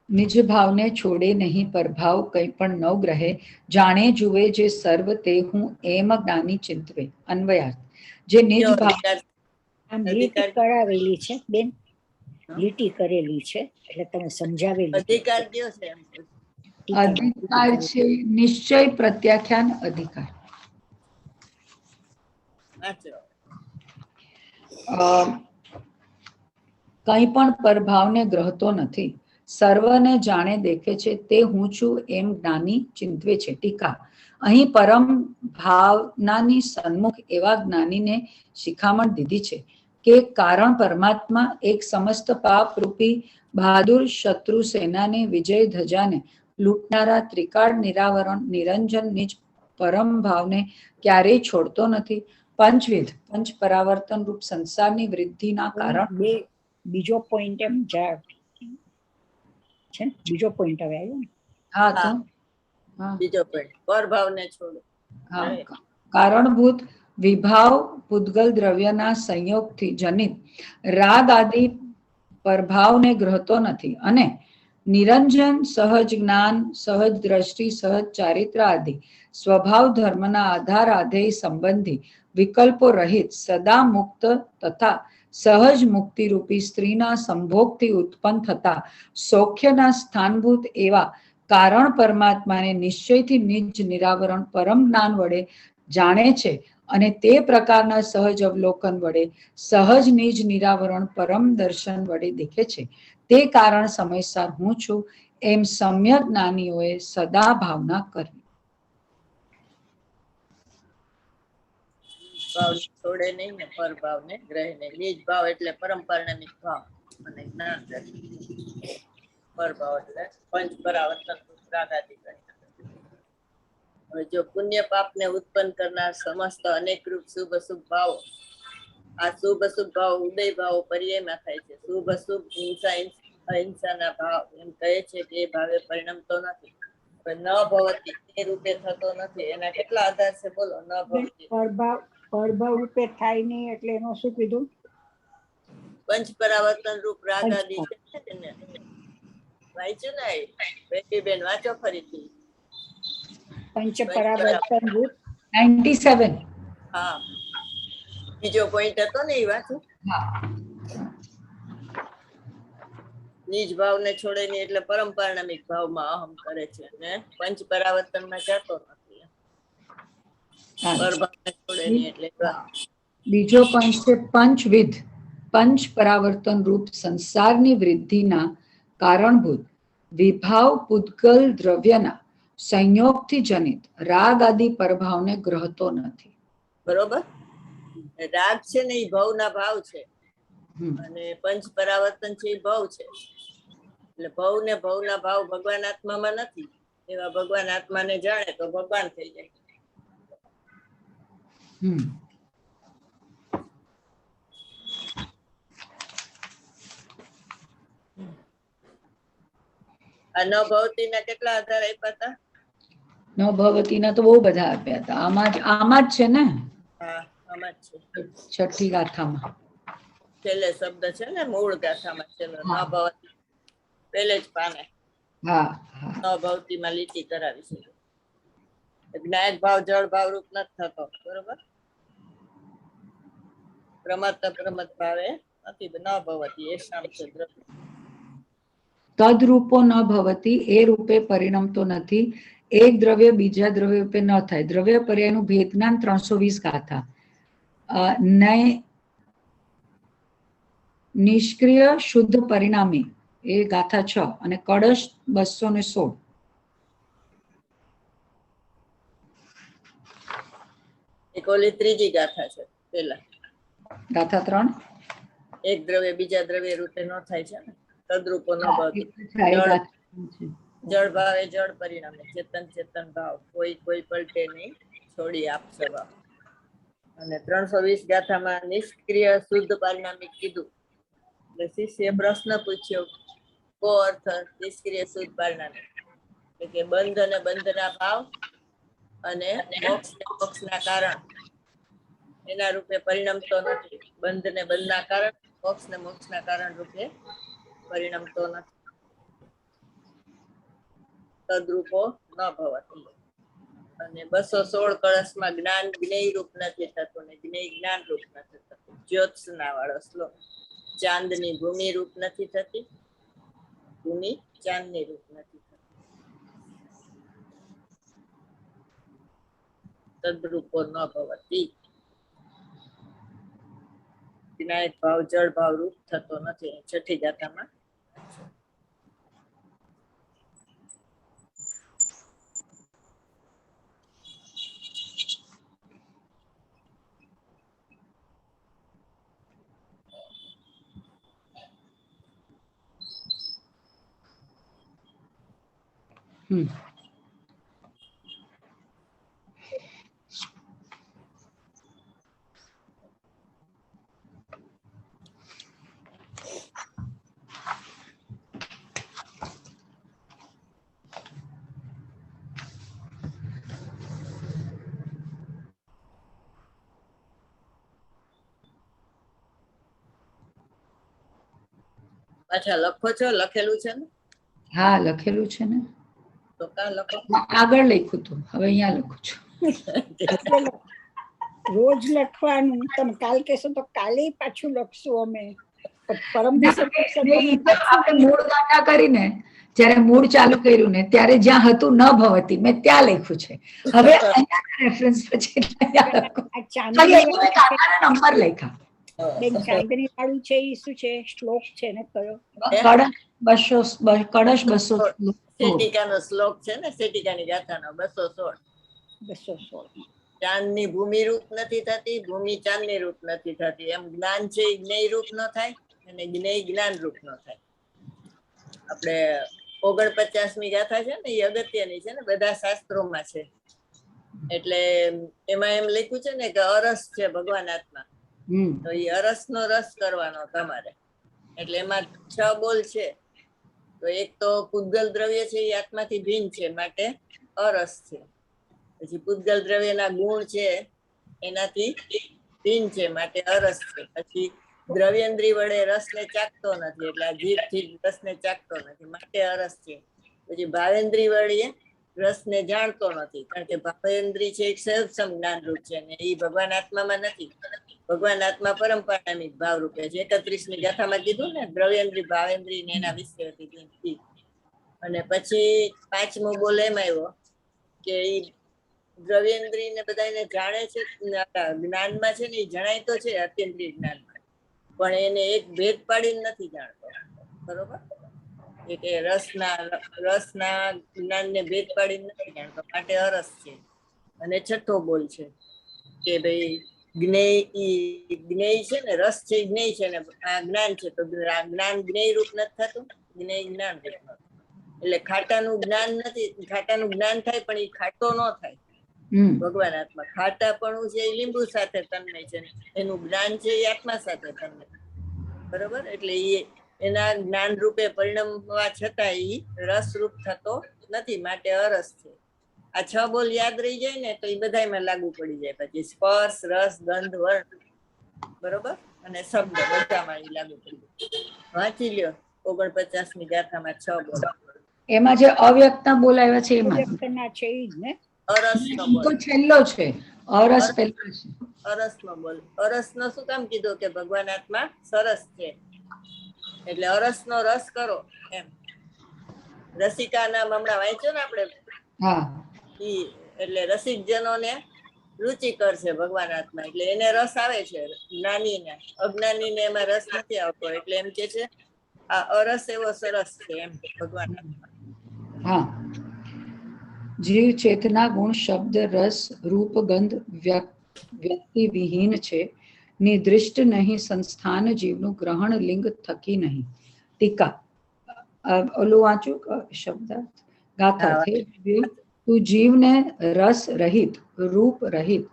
નિજ ભાવને છોડે નહીં, પર ભાવ કંઈ પણ ન ગ્રહે. જાણે જુએ જે સર્વ તે હું એમ જ્ઞાની ચિંતવે. અન્વયાર્થ જે નિજ ભાવ આમ લીટી કરાવેલી છે બેન, લીટી કરેલી છે એટલે તમે સમજાવેલી. અધિકાર કયો છે એમ? અધિકાર છે નિશ્ચય પ્રત્યાખ્યાન અધિકાર. વાંચો. કંઈ પણ પરભાવને ગ્રહતો નથી, સર્વને જાણે દેખે છે, તે હું છું એમ જ્ઞાની ચિંતવે છે. ટીકા. અહીં પરમ ભાવનાની સન્મુખ એવા જ્ઞાનીને શિખામણ દીધી છે કે કારણ પરમાત્મા એક સમસ્ત પાપ રૂપી બહાદુર શત્રુ સેનાની વિજય ધજાને લૂંટનારા ત્રિકાળ નિરાવરણ નિરંજન નિજ પરમ ભાવને ક્યારેય છોડતો નથી. પંચવિધ પંચ પરાવર્તન રૂપ સંસારની વૃદ્ધિના કારણ બીજો પોઈન્ટ એમ છે, બીજો પોઈન્ટ હવે આવ્યો ને. હા તો બીજો પોઈન્ટ પરભાવને છોડો. કારણભૂત વિભાવ પૂતગલ દ્રવ્યના સંયોગથી જનિત રાગ આદિ પરભાવને ગ્રહતો નથી અને નિરંજન સહજ જ્ઞાન સહજ દ્રષ્ટિ સહજ ચારિત્ર આદિ સ્વભાવ ધર્મના આધાર આધેય સંબંધી વિકલ્પો રહિત સદા મુક્ત તથા સહજ મુક્તિ રૂપી સ્ત્રીના સંભોગથી ઉત્પન્ન થતા સૌખ્યના સ્થાનભૂત એવા કારણ પરમાત્માને નિશ્ચયથી નિજ નિરાવરણ પરમ જ્ઞાન વડે જાણે છે અને તે પ્રકારના સહજ અવલોકન વડે સહજ નિજ નિરાવરણ પરમ દર્શન વડે દેખે છે. તે કારણ સમયસર હું છું એમ સમ્યક જ્ઞાનીઓએ સદા ભાવના કરવી. ભાવ છોડે નહીં ને પરભાવને ગ્રહે નહીં. નિજ ભાવ એટલે પરંપરામિક ભાવ અને જ્ઞાન પરભાવ એટલે પંચ પરાવર્તન રાગાદી. હવે જો પુણ્ય પાપને ઉત્પન્ન કરનાર સમસ્ત અનેક રૂપ શુભ અશુભ ભાવો, આ શુભ અશુભ ભાવ ઉદય ભાવો પર્યાયમાં થાય છે. શુભ અશુભ હિંસા અહિંસાના ભાવ એમ કહે છે કે એ ભાવે પરિણમતો નથી. ન ભવતી તે રૂપે થતો નથી. એના કેટલા આધાર છે બોલો? ન ભવતી પરભાવ રૂપે થાય નહીં એટલે એનું શું કીધું? પંચ પરાવર્તન રૂપ રાગ આદિ છે ને, વાંચ્યું ને બેન? વાંચો ફરીથી. પંચ પરાવર્તન રૂપ 97. હા, બીજો પોઈન્ટ હતો ને, એ વાંચું. નિજ ભાવને છોડે નહીં એટલે પરંપરામિક ભાવમાં અહમ કરે છે અને પંચ પરાવર્તનમાં જતો નથી. પરભાવને છોડે નહીં એટલે બીજો પંચ છે પંચવિધ પંચ પરાવર્તન રૂપ સંસારની વૃદ્ધિના કારણભૂત વિભાવ પૂતગલ દ્રવ્યના સંયોગથી જનિત રાગ આદિ પરભાવને ગ્રહતો નથી. બરોબર. રાગ છે ને એ ભવના ભાવ છે અને પંચ પરાવર્તન છે એ ભવ છે. એટલે ભવ ને ભવના ભાવ ભગવાન આત્મામાં નથી. એવા ભગવાન આત્માને જાણે તો ભગવાન થઈ જાય. આ ન ભવતીના કેટલા આધાર આપ્યા હતા? ન ભવતીના તો બહુ બધા આપ્યા હતા. આમાં જ છે ને. હા, આમાં જ છે. છઠ્ઠી ગાથામાં છેલ્લે શબ્દ છે ને, મૂળ ગાથામાં છેલ્લો ન ભવતી, પહેલે જ પાને ન ભવતીમાં લીટી કરાવી છે. જ્ઞાયક ભાવ જળ ભાવ રૂપ નથી થતો. બરોબર. પ્રમત અપ્રમત ભાવે નથી. ન ભવતી એ શામ છે દ્રવ્ય. તદરૂપો ન ભવતી એ રૂપે પરિણમતો નથી. એક દ્રવ્ય બીજા દ્રવ્ય રૂપે ન થાય. દ્રવ્ય પર્યાયનું ભેદ જ્ઞાન 320 ગાથા. નિષ્ક્રિય શુદ્ધ પરિણામી એ ગાથા 6 અને કળશ 216. એક ઓલી ત્રીજી ગાથા છે. પેલા ગાથા 3 એક દ્રવ્ય બીજા દ્રવ્ય રૂપે ન થાય છે ને. તદરૂપો ન ભવતી. જળ ભાવે જળ પરિણામે ચેતન ચેતન ભાવ કોઈ કોઈ પલટે નહીં, છોડી આપ સ્વભાવ. અને 320 ગાથામાં નિષ્ક્રિય શુદ્ધ પરિણામિક કીધું. એટલે શિષ્ય પ્રશ્ન પૂછ્યો, કો અર્થ નિષ્ક્રિય શુદ્ધ પરિણામિક એટલે કે બંધ અને બંધના ભાવ અને મોક્ષના કારણ એના રૂપે પરિણમતો નથી. બંધ ને બંધના કારણ, મોક્ષ ને મોક્ષના કારણ રૂપે પરિણમતો નથી. તદરૂપો ન ભવતી. અને 216 કળશમાં જ્ઞાન જ્ઞેય રૂપ નથી થતું ને જ્ઞેય જ્ઞાન રૂપ નથી થતું. જ્યોત્સના વાળો શ્લોક. ચાંદની ભૂમિ રૂપ નથી થતી, ભૂમિ ચાંદની રૂપ નથી થતી. તદરૂપો ન ભવતી. વિનાયક ભાવ જળ ભાવ રૂપ થતો નથી. છઠ્ઠી ગાથામાં પાછા લખો છો? લખેલું છે ને? હા, લખેલું છે ને. તો કા લખો? આગળ લખ્યું હતું, હવે અહીંયા લખું છું. રોજ લખવાનું. તમે કાલ કહેશો તો કાલે પાછું લખશું અમે. પરમ દિવસે આપણે મૂળ ગાથા કરીને જયારે મૂળ ચાલુ કર્યું ને ત્યારે જ્યાં હતું ન ભવતી મેં ત્યાં લખ્યું છે. હવે રેફરન્સ પછી નંબર લખ્યા. બેન ચાંદની વાળું છે એ શું છે? શ્લોક છે ને કયો? કળશ 200 શેટિકાનો શ્લોક છે ને, શેટિકાની ગાથાનો 216. 216. ચાંદની ભૂમિ રૂપ નથી થતી, ભૂમિ ચાંદની રૂપ નથી થતી. એમ જ્ઞાન છે એ જ્ઞેય રૂપ ન થાય અને જ્ઞેય જ્ઞાન રૂપ ન થાય. આપણે 49મી ગાથા છે ને એ અગત્યની છે ને, બધા શાસ્ત્રોમાં છે. એટલે એમાં એમ લખ્યું છે ને કે અરસ છે ભગવાન આત્મા. તો એ અરસનો રસ કરવાનો તમારે. એટલે એમાં 6 બોલ છે. તો એક તો પૂતગલ દ્રવ્ય છે એ આત્માથી ભિન્ન છે માટે અરસ છે. પછી પૂતગલ દ્રવ્યના ગુણ છે એનાથી ભિન્ન છે માટે અરસ છે. પછી દ્રવ્યેન્દ્રિય વડે રસને ચાખતો નથી એટલે આ જીભથી રસને ચાખતો નથી માટે અરસ છે. પછી ભાવેન્દ્રિય વડે રસને જાણતો નથી કારણ કે ભાવેન્દ્રિય છે એક સહજ જ્ઞાન રૂપ છે ને એ ભગવાન આત્મામાં નથી. ભગવાન આત્મા પરંપરામિક ભાવ રૂપે છે. 31મી ગાથામાં કીધું ને દ્રવ્યેન્દ્રિય ભાવેન્દ્રિય ને એના વિશે હતી. અને પછી 5મો બોલ એમ આવ્યો કે એ દ્રવ્યેન્દ્રિય ને બધાને જાણે છે, જ્ઞાનમાં છે ને એ જણાય તો છે અત્યેન્દ્રિય જ્ઞાનમાં, પણ એને એક ભેદ પાડીને નથી જાણતો. બરોબર? કે રસના જ્ઞાનને ભેદ પાડીને નથી જાણતો માટે અરસ છે. અને 6થો બોલ છે કે ભાઈ જ્ઞેય છે ને, રસ છે જ્ઞેય છે ને આ જ્ઞાન છે. તો જ્ઞાન જ્ઞેય રૂપ નથી થતું, જ્ઞેય જ્ઞાન રૂપ નથી. એટલે ખાટાનું જ્ઞાન નથી, ખાટાનું જ્ઞાન થાય પણ એ ખાટો ન થાય. ભગવાન આત્મા ખાટાપણું છે એ લીંબુ સાથે તન્મય છે, એનું જ્ઞાન છે એ આત્મા સાથે તન્મય. બરોબર? એટલે એ એના જ્ઞાન રૂપે પરિણમવા છતાં એ રસ રૂપ થતો નથી માટે અરસ છે. આ 6 બોલ યાદ રહી જાય ને તો એ બધામાં લાગુ પડી જાય. પછી સ્પર્શ, રસ, ગંધ, વર્ણ, બરોબર, અને શબ્દ બધામાં એ લાગુ પડી જાય. વાંચી લ્યો 49મી ગાથામાં 6 બોલ. એમાં જે અવ્યક્ત બોલાવ્યા છે એમાં છે ઈ જ ને. અરસનો બોલ તો છેલ્લો છે. અરસ પહેલો છે. અરસનો બોલ. અરસનો શું કામ કીધું કે ભગવાન આત્મા સરસ છે એટલે અરસનો રસ કરો એમ. રસિકા નામ હમણાં વાંચ્યો ને આપણે. હા, એટલે રસિક જનોને રુચિકર છે ભગવાન આત્મા. એટલે એને રસ આવે છે, જ્ઞાનીને. અજ્ઞાનીને એમાં રસ નથી આવતો એટલે એમ કે છે આ અરસ એવો સરસ છે એમ ભગવાન આત્મા. હા. જીવ ચેતના ગુણ શબ્દ રસ રૂપ ગંધ વ્યક્તિ વિહીન છે. નિદૃષ્ટ નહીં સંસ્થાન જીવનું ગ્રહણ લિંગ થકી નહીં. ટીકા ઓલું વાંચું શબ્દાર્થ ગાથા. તું જીવને રસ રહિત, રૂપ રહિત,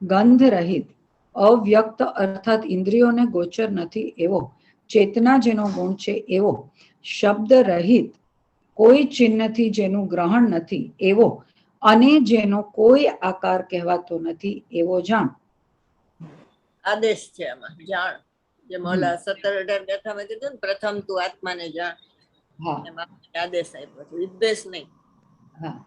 ગંધ રહિત, અવ્યક્ત અર્થાત ઇન્દ્રિયોને ગોચર નથી એવો, ચેતના જેનો ગુણ છે એવો, શબ્દ રહિત, કોઈ ચિહ્નથી જેનું ગ્રહણ નથી એવો, અને જેનો કોઈ આકાર કહેવાતો નથી એવો જાણ. આદેશ છે આમાં, જાણ. જે મોલા 17-18 ગાથામાં કીધું ને પ્રથમ તું આત્માને જાણ. એમાં આદેશ આપ્યો છે, ઉદ્દેશ નહીં. હા.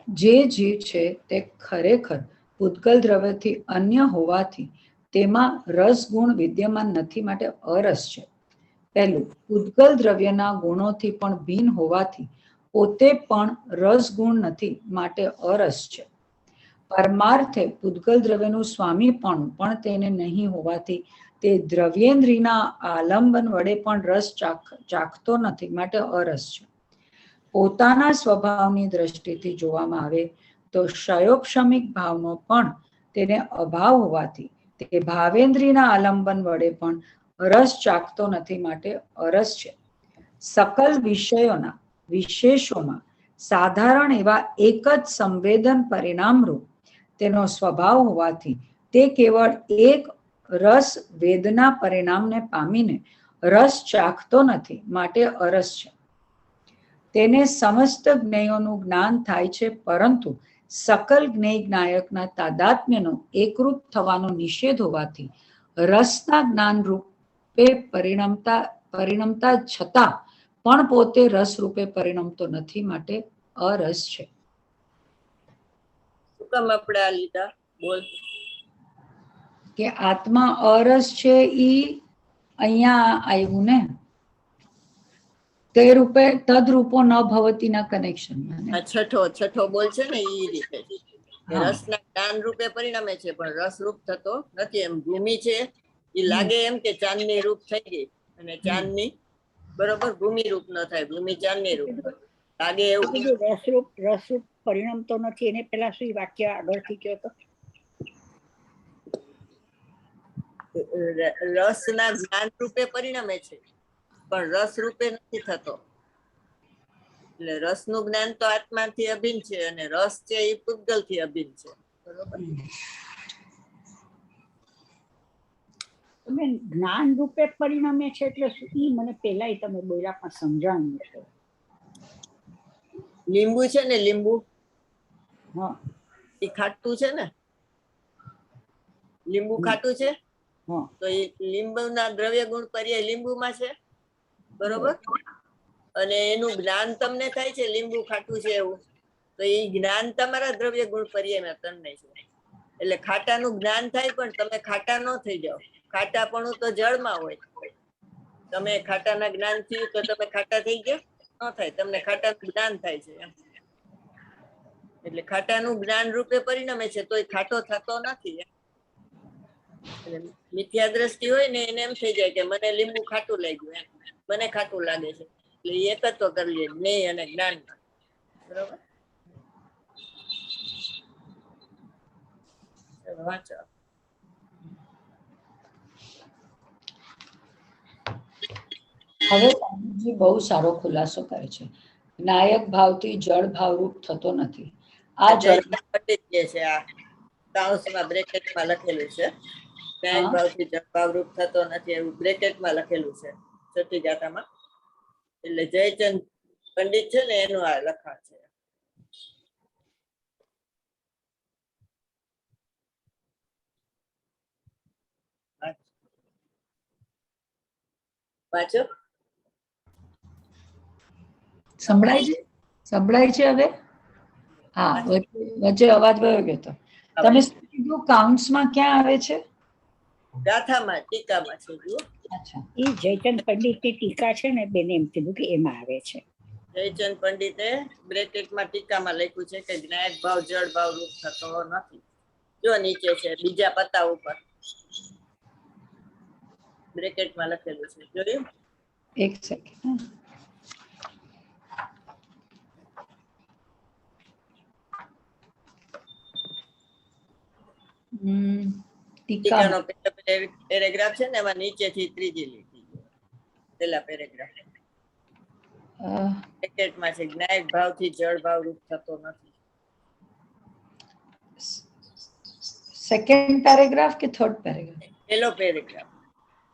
જે જીવ છે તે ખરેખર પૂતગલ દ્રવ્યથી અન્ય હોવાથી તેમાં રસ ગુણ વિદ્યમાન નથી માટે અરસ છે. પહેલું, પૂતગલ દ્રવ્યના ગુણોથી પણ ભિન્ન હોવાથી પોતે પણ રસ ગુણ નથી માટે અરસ છે. પરમાર્થે પૂતગલ દ્રવ્યનું સ્વામીપણું પણ તેને નહીં હોવાથી તે દ્રવ્યેન્દ્રિયના આલંબન વડે પણ રસ ચાખતો નથી, માટે અરસ છે. પોતાના સ્વભાવની દ્રષ્ટિથી જોવામાં આવે તો ક્ષયોક્ષમિક ભાવનો પણ તેને અભાવ હોવાથી તે ભાવેન્દ્રિયના આલંબન વડે પણ રસ ચાખતો નથી, માટે અરસ છે. સકલ વિષયોના વિશેષોમાં સાધારણ એવા એક જ સંવેદન પરિણામરૂપ તેનો સ્વભાવ હોવાથી તે કેવળ એક રસ વેદના પરિણામને પામીને રસ ચાખતો નથી, માટે અરસ છે. તેને સમસ્ત જ્ઞેયોનું જ્ઞાન થાય છે, પરંતુ સકલ જ્ઞેય જ્ઞાયકના તાદાત્મ્યનો એકરૂપ થવાનો નિષેધ હોવાથી રસના જ્ઞાન રૂપે પરિણમતા છતાં પણ પોતે રસ રૂપે પરિણમતો નથી, માટે અરસ છે. શું કામ આપણે આ લીધા? બોલ. કે આત્મા અરસ છે ઈ અહીંયા આવ્યું ને, તે રૂપે તદરૂપો ન ભવતીના કનેક્શનમાં. છઠ્ઠો બોલ છે ને એ રીતે હા. રસના જ્ઞાન રૂપે પરિણમે છે પણ રસ રૂપ થતો નથી. એમ ભૂમિ છે એ લાગે એમ કે ચાંદની રૂપ થઈ ગઈ, અને ચાંદની બરોબર ભૂમિ રૂપ ન થાય, ભૂમિ ચાંદની રૂપ લાગે એવું. રસરૂપ પરિણમતો નથી, એને પેલા શું વાક્ય આગળથી કયો તો? રસના જ્ઞાન રૂપે પરિણમે છે પણ રસ રૂપે નથી થતો. એટલે રસનું જ્ઞાન તો આત્માથી અભિન્ન છે, અને રસ છે એ પૂતગલથી અભિન્ન છે. બરોબર. તમે જ્ઞાન રૂપે પરિણમે છે એટલે શું? ઈ મને પેલા તમે બોલ્યા પણ સમજાણું છે. લીંબુ છે ને, લીંબુ હા એ ખાટું છે ને, લીંબુ ખાટું છે હા તો એ લીંબુના દ્રવ્ય ગુણ પર્યાય લીંબુમાં છે, બરોબર. અને એનું જ્ઞાન તમને થાય છે લીંબુ ખાટું છે એવું, તો એ જ્ઞાન તમારા દ્રવ્ય ગુણ પર્યાયમાં તમને છે. એટલે ખાટાનું જ્ઞાન થાય પણ તમે ખાટા ન થઈ જાઓ. ખાટાપણું તો જળમાં હોય. તમે ખાટાના જ્ઞાન થયું તો તમે ખાટા થઈ ગયા ન થાય, તમને ખાટાનું જ્ઞાન થાય છે એમ. એટલે ખાટાનું જ્ઞાન રૂપે પરિણમે છે તો એ ખાટો થતો નથી એમ. મિથ્યા દ્રષ્ટિ હોય ને એને એમ થઈ જાય કે મને લીંબુ ખાટું લાગ્યું એમ, મને ખાટું લાગે છે. એટલે એ એકત્વ કરી લે જ્ઞેય અને જ્ઞાન, બરોબર. વાંચો. હવે સ્વામીજી બહુ સારો ખુલાસો કરે છે. નાયક ભાવથી જળ ભાવરૂપ થતો નથી. આ જળ પંડિત જે છે આ કાઉન્સમાં બ્રેકેટમાં લખેલું છે, નાયક ભાવથી જળ ભાવરૂપ થતો નથી એવું બ્રેકેટમાં લખેલું છે છઠ્ઠી ગાથામાં. એટલે જયચંદ પંડિત છે ને એનું આ લખાણ છે. વાંચો. સંભળાય છે હવે? હા, વચ્ચે અવાજ વયો ગયો તો. તમે શું કીધું? કાઉન્ટ્સમાં ક્યાં આવે છે? ગાથામાં, ટીકામાં છે. જુઓ, અચ્છા, એ જયચંદ પંડિતની ટીકા છે ને, બેને એમ કીધું કે એમાં આવે છે. જયચંદ પંડિતે બ્રેકેટમાં ટીકામાં લખ્યું છે કે જ્ઞાયક ભાવ જળ ભાવ રૂપ થતો નથી. જો નીચે છે બીજા પત્તા ઉપર બ્રેકેટમાં લખેલું છે, જોયું? એક સેકન્ડ. ટીકાનો પેરેગ્રાફ છે ને એમાં નીચેથી ત્રીજી લીટી પેલા પેરેગ્રાફ બ્રેકેટમાં છે જ્ઞાયક ભાવથી જળ ભાવ રૂપ થતો નથી. સેકન્ડ પેરેગ્રાફ કે થર્ડ પેરેગ્રાફ? પેલો પેરેગ્રાફ,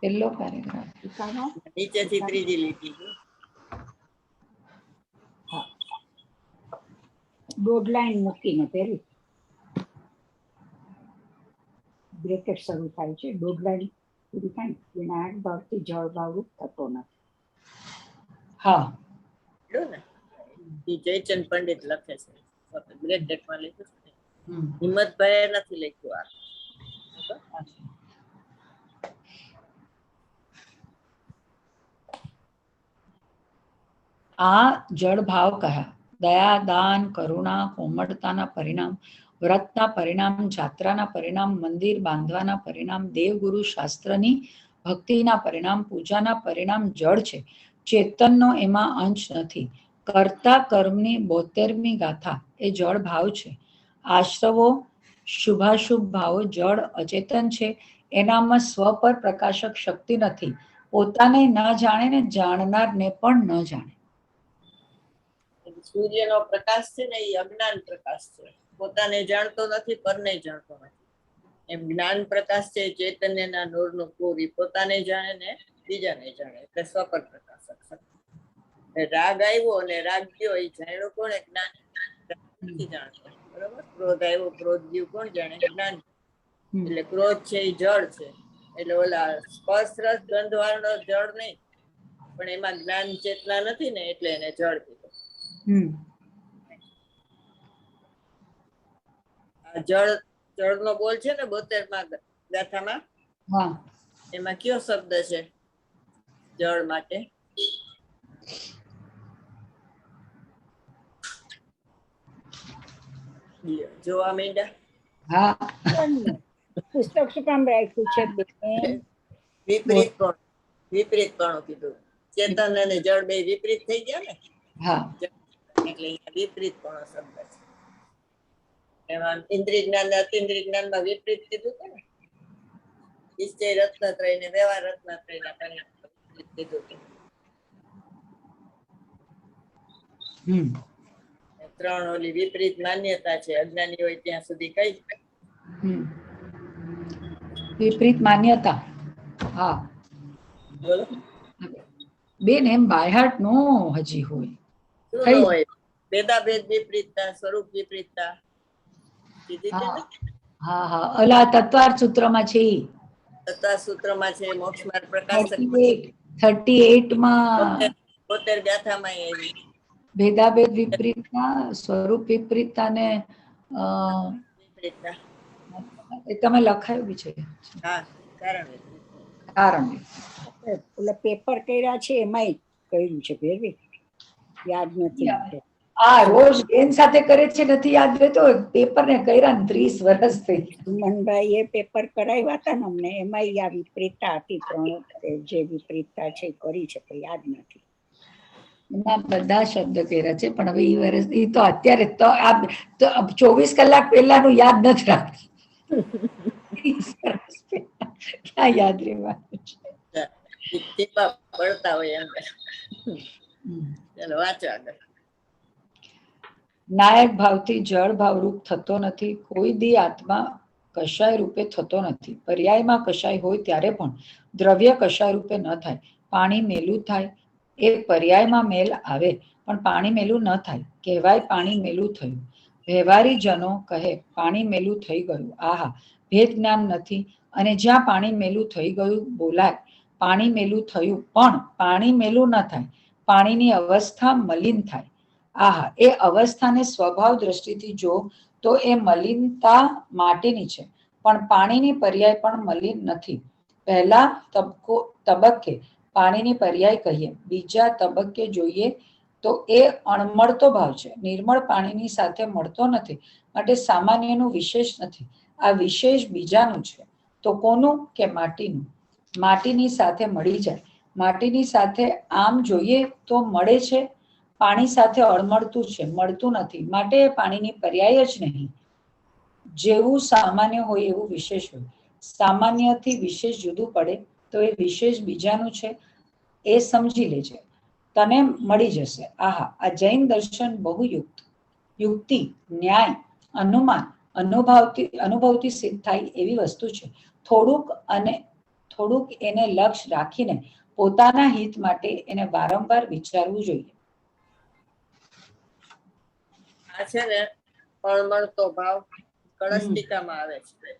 પેલો પેરેગ્રાફ. નીચેથી ત્રીજી લીટી. દોઢ લાઈન મૂકીને પેલી બ્રેકેટ શરૂ થાય છે, દોઢ લાઈન પૂરી થાય વિનાયક ભાવથી જળ ભાવરૂપ થતો નથી. હા, ને એ જયચંદ પંડિત લખે છે, બ્રેકેટમાં લખ્યું છે. હિંમતભાઈ નથી લખ્યું આ જળ ભાવ કહ્યા દયા, દાન, કરુણા, કોમળતાના પરિણામ વ્રતના પરિણામ, જાત્રાના પરિણામ, મંદિર બાંધવાના પરિણામ, દેવગુરુ શાસ્ત્રની ભક્તિના પરિણામ, પૂજાના પરિણામ જળ છે. ચેતનનો એમાં અંશ નથી. કર્તા કર્મની 72મી ગાથા એ જળ ભાવ છે. આશ્રવો શુભાશુભ ભાવો જળ અચેતન છે. એનામાં સ્વ પર પ્રકાશક શક્તિ નથી. પોતાને ન જાણે ને જાણનારને પણ ન જાણે. સૂર્યનો પ્રકાશ છે ને એ અજ્ઞાન પ્રકાશ છે. પોતાને જાણતો નથી, પરને જાણતો નથી. એમ જ્ઞાન પ્રકાશ છે ચૈતન્યના નૂરનું પૂરી પોતાને જાણે ને બીજાને જાણે, એટલે સ્વપર પ્રકાશક શક્તિ. રાગ આવ્યો અને રાગ ગયો એ જાણ્યો કોણે? જ્ઞાન. નથી જાણતો. બરોબર. ક્રોધ આવ્યો, ક્રોધ ગયું, કોણ જાણે? જ્ઞાન. એટલે ક્રોધ છે એ જળ છે. એટલે ઓલા સ્પર્શ રસ ગંધ વાળો જળ નહીં, પણ એમાં જ્ઞાન ચેતના નથી ને એટલે એને જળ કીધું. આ જળનો બોલ છે ને 72માં ગાથામાં, એમાં કયો શબ્દ છે જળ માટે? જોવા માંડ્યા? પુસ્તક શું કામ રાખ્યું છે? વિપરીત પણ, વિપરીત પણ કીધું. ચેતન અને જળ બે વિપરીત થઈ ગયા ને, એટલે વિપરીત પણ શબ્દ છે. એમાં ઇન્દ્રિય જ્ઞાન અતિન્દ્રિય જ્ઞાનમાં વિપરીત કીધું છે ને. નિશ્ચય રત્નત્રય ને વ્યવહાર રત્નત્રય ના પરિણામ કીધું હતું. 3 ઓલી વિપરીત માન્યતા છે. અજ્ઞાની હોય ત્યાં સુધી કઈ વિપરીત માન્યતા. હા બોલો બેન, એમ બાયહાટ નો હજી હોય. શું હોય? ભેદાભેદ વિપરીતતા, સ્વરૂપ વિપરીતતા. હા હા, અલા તત્વાર સૂત્રમાં છે. તત્વાર સૂત્રમાં છે. મોક્ષ માર્ગ પ્રકાશક 38 માં 72 ગાથામાં આવી. ભેદાભેદ વિપરીતતા, સ્વરૂપ વિપરીતતા ને વિપરીતતા એ તમે લખાયું બી છે. હા, કારણ ઓલા પેપર કર્યા છે એમાં કર્યું છે ભેરવી, યાદ નથી. આ રોજ બેન સાથે કરે છે, નથી યાદ રહેતો. પેપર ને કર્યા 30 વર્ષ થઈ. સુમનભાઈ એ પેપર કરાવ્યા હતા ને અમને, એમાં આ વિપરીતતા હતી. 3 જે વિપરીતતા છે કરી છે, પણ યાદ નથી. એમાં બધા શબ્દ કર્યા છે, પણ હવે એ વર્ષ એ તો અત્યારે તો આ 24 કલાક પહેલાનું યાદ નથી રાખતી. ક્યાં યાદ રહેવાનું છે? પડતા હોય એમ. ચાલો વાંચો આગળ. નાયક ભાવથી જળ ભાવ રૂપ થતો નથી. કોઈ દી આત્મા કશાય રૂપે થતો નથી. પર્યાયમાં કશાય હોય ત્યારે પણ દ્રવ્ય કશાય રૂપે ન થાય. પાણી મેલું થાય એ પર્યાયમાં મેલ આવે, પણ પાણી મેલું ન થાય. કહેવાય પાણી મેલું થયું. વ્યવહારી જનો કહે પાણી મેલું થઈ ગયું. આહા, ભેદ જ્ઞાન નથી. અને જ્યાં પાણી મેલું થઈ ગયું બોલાય પાણી મેલું થયું, પણ પાણી મેલું ન થાય. પાણીની અવસ્થા મલિન થાય. આહા, એ અવસ્થાને સ્વભાવ દ્રષ્ટિથી જો તો એ મલિનતા માટેની છે, પણ પાણીની પર્યાય પણ મલિન નથી. પહેલા તબક્કે પાણીની પર્યાય કહીએ, બીજા તબક્કે જોઈએ તો એ અણમળતો ભાવ છે. નિર્મળ પાણીની સાથે મળતો નથી, માટે સામાન્યનું વિશેષ નથી. આ વિશેષ બીજાનું છે. તો કોનું? કે માટીનું. માટીની સાથે મળી જાય. માટીની સાથે આમ જોઈએ તો મળે છે, પાણી સાથે અળમળતું છે, મળતું નથી. માટે પાણીની પર્યાય જ નહીં. જેવું સામાન્ય હોય એવું વિશેષ હોય. સામાન્યથી વિશેષ જુદું પડે તો એ વિશેષ બીજાનું છે, એ સમજી લેજે, તને મળી જશે. આહા, આ જૈન દર્શન બહુ યુક્તિ, ન્યાય, અનુમાન, અનુભવથી સિદ્ધ થાય એવી વસ્તુ છે. થોડુંક એને લક્ષ્ય રાખીને પોતાના હિત માટે એને વારંવાર વિચારવું જોઈએ. આ છે ને અણમળતો ભાવ કળશ ટીકામાં આવે છે.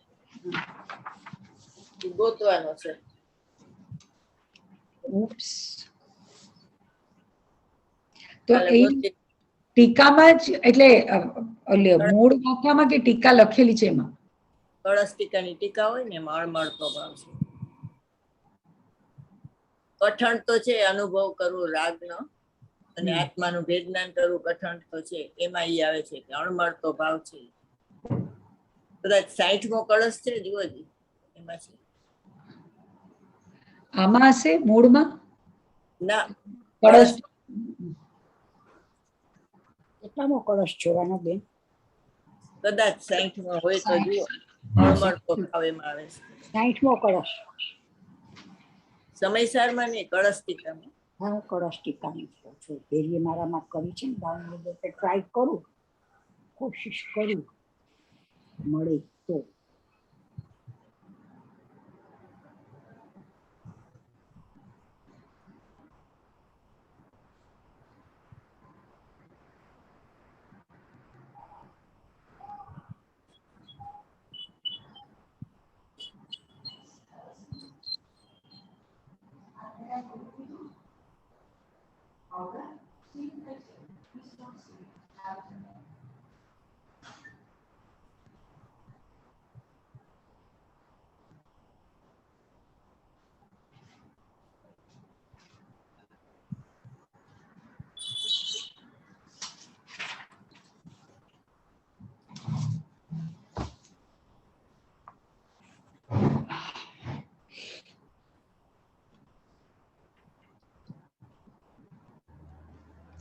ગોતવાનો છે. તો એ ટીકામાં જ, એટલે મૂળ વાક્યમાં કે ટીકા લખેલી છે એમાં? કળશ ટીકાની ટીકા હોય ને એમાં અણમળતો ભાવ છે. કઠણ તો છે અનુભવ કરવું રાગનો, અને આત્માનું ભેદ જ્ઞાન કરવું કઠણ તો છે. એમાં ઈ આવે છે કે અણમળતો ભાવ છે. કદાચ 60મો કળશ છે, જુઓ જી એમાં છે. આમાં હશે મૂળમાં ના, કળશ. કેટલામો કળશ જોવાનો બેન? કદાચ 60મો હોય તો જુઓ. અળમળતો ભાવ એમાં આવે છે. 60મો કળશ. સમયસારમાં નહીં, કળશ ટીકામાં. હા, કળશ ટીકાની કહું છું. પેલી મારામાં કરી છે ને ડાઉનલોડ, એટલે ટ્રાય કરું, કોશિશ કરું મળે તો.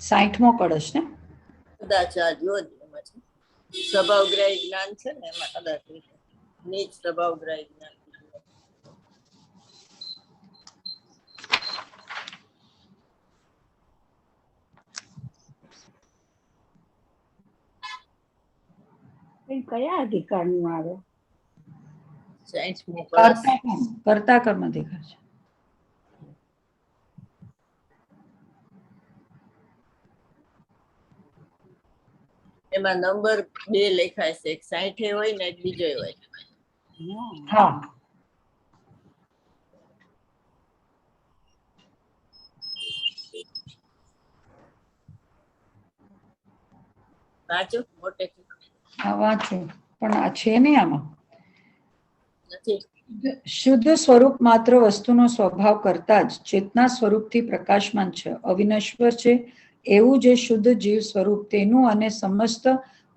સાઠમો કળશ ને? કદાચ આ જુઓ જી એમાં છે. સ્વભાવગ્રાહી જ્ઞાન છે ને એમાં કદાચ નીચ સ્વભાવગ્રાહી જ્ઞાન. એ કયા અધિકારનું આવે? 60મો કળશ. કર્તા કર્મ અધિકાર છે. એમાં નંબર 2 લખાય છે, એક 60 હોય ને એક બીજો હોય. હા, વાંચો મોટેથી. આ વાંચું પણ આ છે નહીં આમાં. નથી. શુદ્ધ સ્વરૂપ માત્ર વસ્તુનો સ્વભાવ કરતા જ ચેતના સ્વરૂપથી પ્રકાશમાન છે, અવિનશ્વર છે. એવું જે શુદ્ધ જીવ સ્વરૂપ તેનું અને સમસ્ત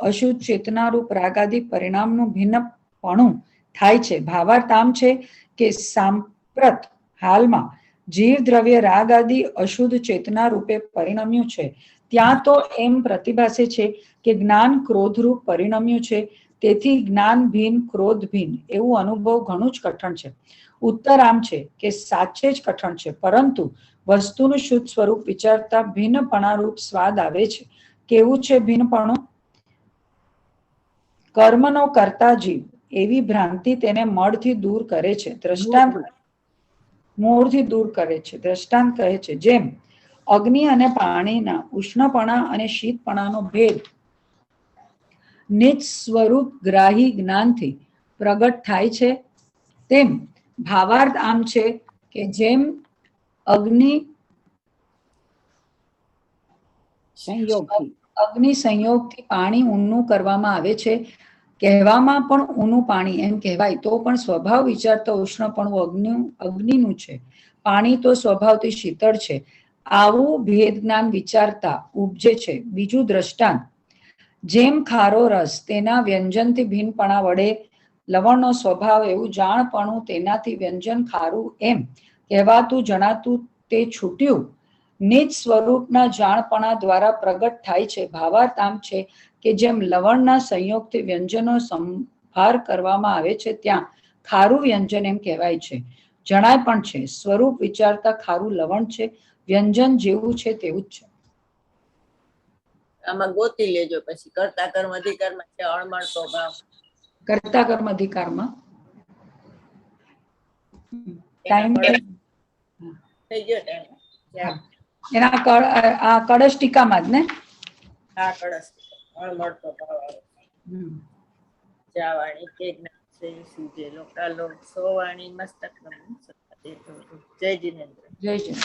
અશુદ્ધ ચેતનારૂપ રાગાદી પરિણામનું ભિન્નપણું થાય છે. ભાવાર્થ આમ છે કે સાંપ્રત હાલમાં જીવ દ્રવ્ય રાગાદી અશુદ્ધ ચેતના રૂપે પરિણમ્યું છે. ત્યાં તો એમ પ્રતિભાસે છે કે જ્ઞાન ક્રોધરૂપ પરિણમ્યું છે, તેથી જ્ઞાન ભિન્ન ક્રોધ ભિન્ન એવું અનુભવ ઘણું જ કઠણ છે. ઉત્તર આમ છે કે સાચે જ કઠણ છે, પરંતુ વસ્તુનું શુદ્ધ સ્વરૂપ વિચારતા ભિન્નપણારૂપ સ્વાદ આવે છે. કેવું છે ભિન્નપણું? કર્મનો કરતા જીવ એવી ભ્રાંતિ તેને મળથી દૂર કરે છે. દ્રષ્ટાંત મૂળથી દૂર કરે છે. દ્રષ્ટાંત કહે છે, જેમ અગ્નિ અને પાણીના ઉષ્ણપણા અને શીતપણાનો ભેદ નિજ સ્વરૂપ ગ્રાહી જ્ઞાનથી પ્રગટ થાય છે, તેમ ભાવાર્થ આમ છે કે જેમ અગ્નિ સંયોગથી પાણી ઊંડું કરવામાં આવે છે, કહેવામાં પણ ઊંડું પાણી એમ કહેવાય, તો પણ સ્વભાવ વિચારતા ઉષ્ણપણું અગ્નિનું છે, પાણી તો સ્વભાવથી શીતળ છે. આવું ભેદ જ્ઞાન વિચારતા ઉપજે છે. બીજું દ્રષ્ટાંત, જેમ ખારો રસ તેના વ્યંજનથી ભિન્નપણા વડે લવણનો સ્વભાવ એવું જાણપણું તેનાથી વ્યંજન ખારું એમ કહેવાતું જણાતું તે છૂટ્યું નિજ સ્વરૂપના જાણપણા દ્વારા પ્રગટ થાય છે. ભાવાર્થ આમ છે કે જેમ લવણના સંયોગથી વ્યંજનો સંભાર કરવામાં આવે છે, ત્યાં ખારું વ્યંજન એમ કહેવાય છે, જણાય પણ છે. સ્વરૂપ વિચારતા ખારું લવણ છે, વ્યંજન જેવું છે તેવું જ છે. આમાં ગોતી લેજો પછી. કર્તા કર્મ અધિકારમાં છે અળમળતો ભાવ. કર્તા કર્મ અધિકારમાં ટાઈમ થઈ ગયો ટાઈમ. એના આ કળશ ટીકામાં જ ને? હા, કળશ અળમળતો ભાવ આવે. જાવાણી કે જ્ઞાન સે સૂજે લોકાલોક સોવાણી મસ્તક નમન. જય જીનેન્દ્ર. જય શ્રી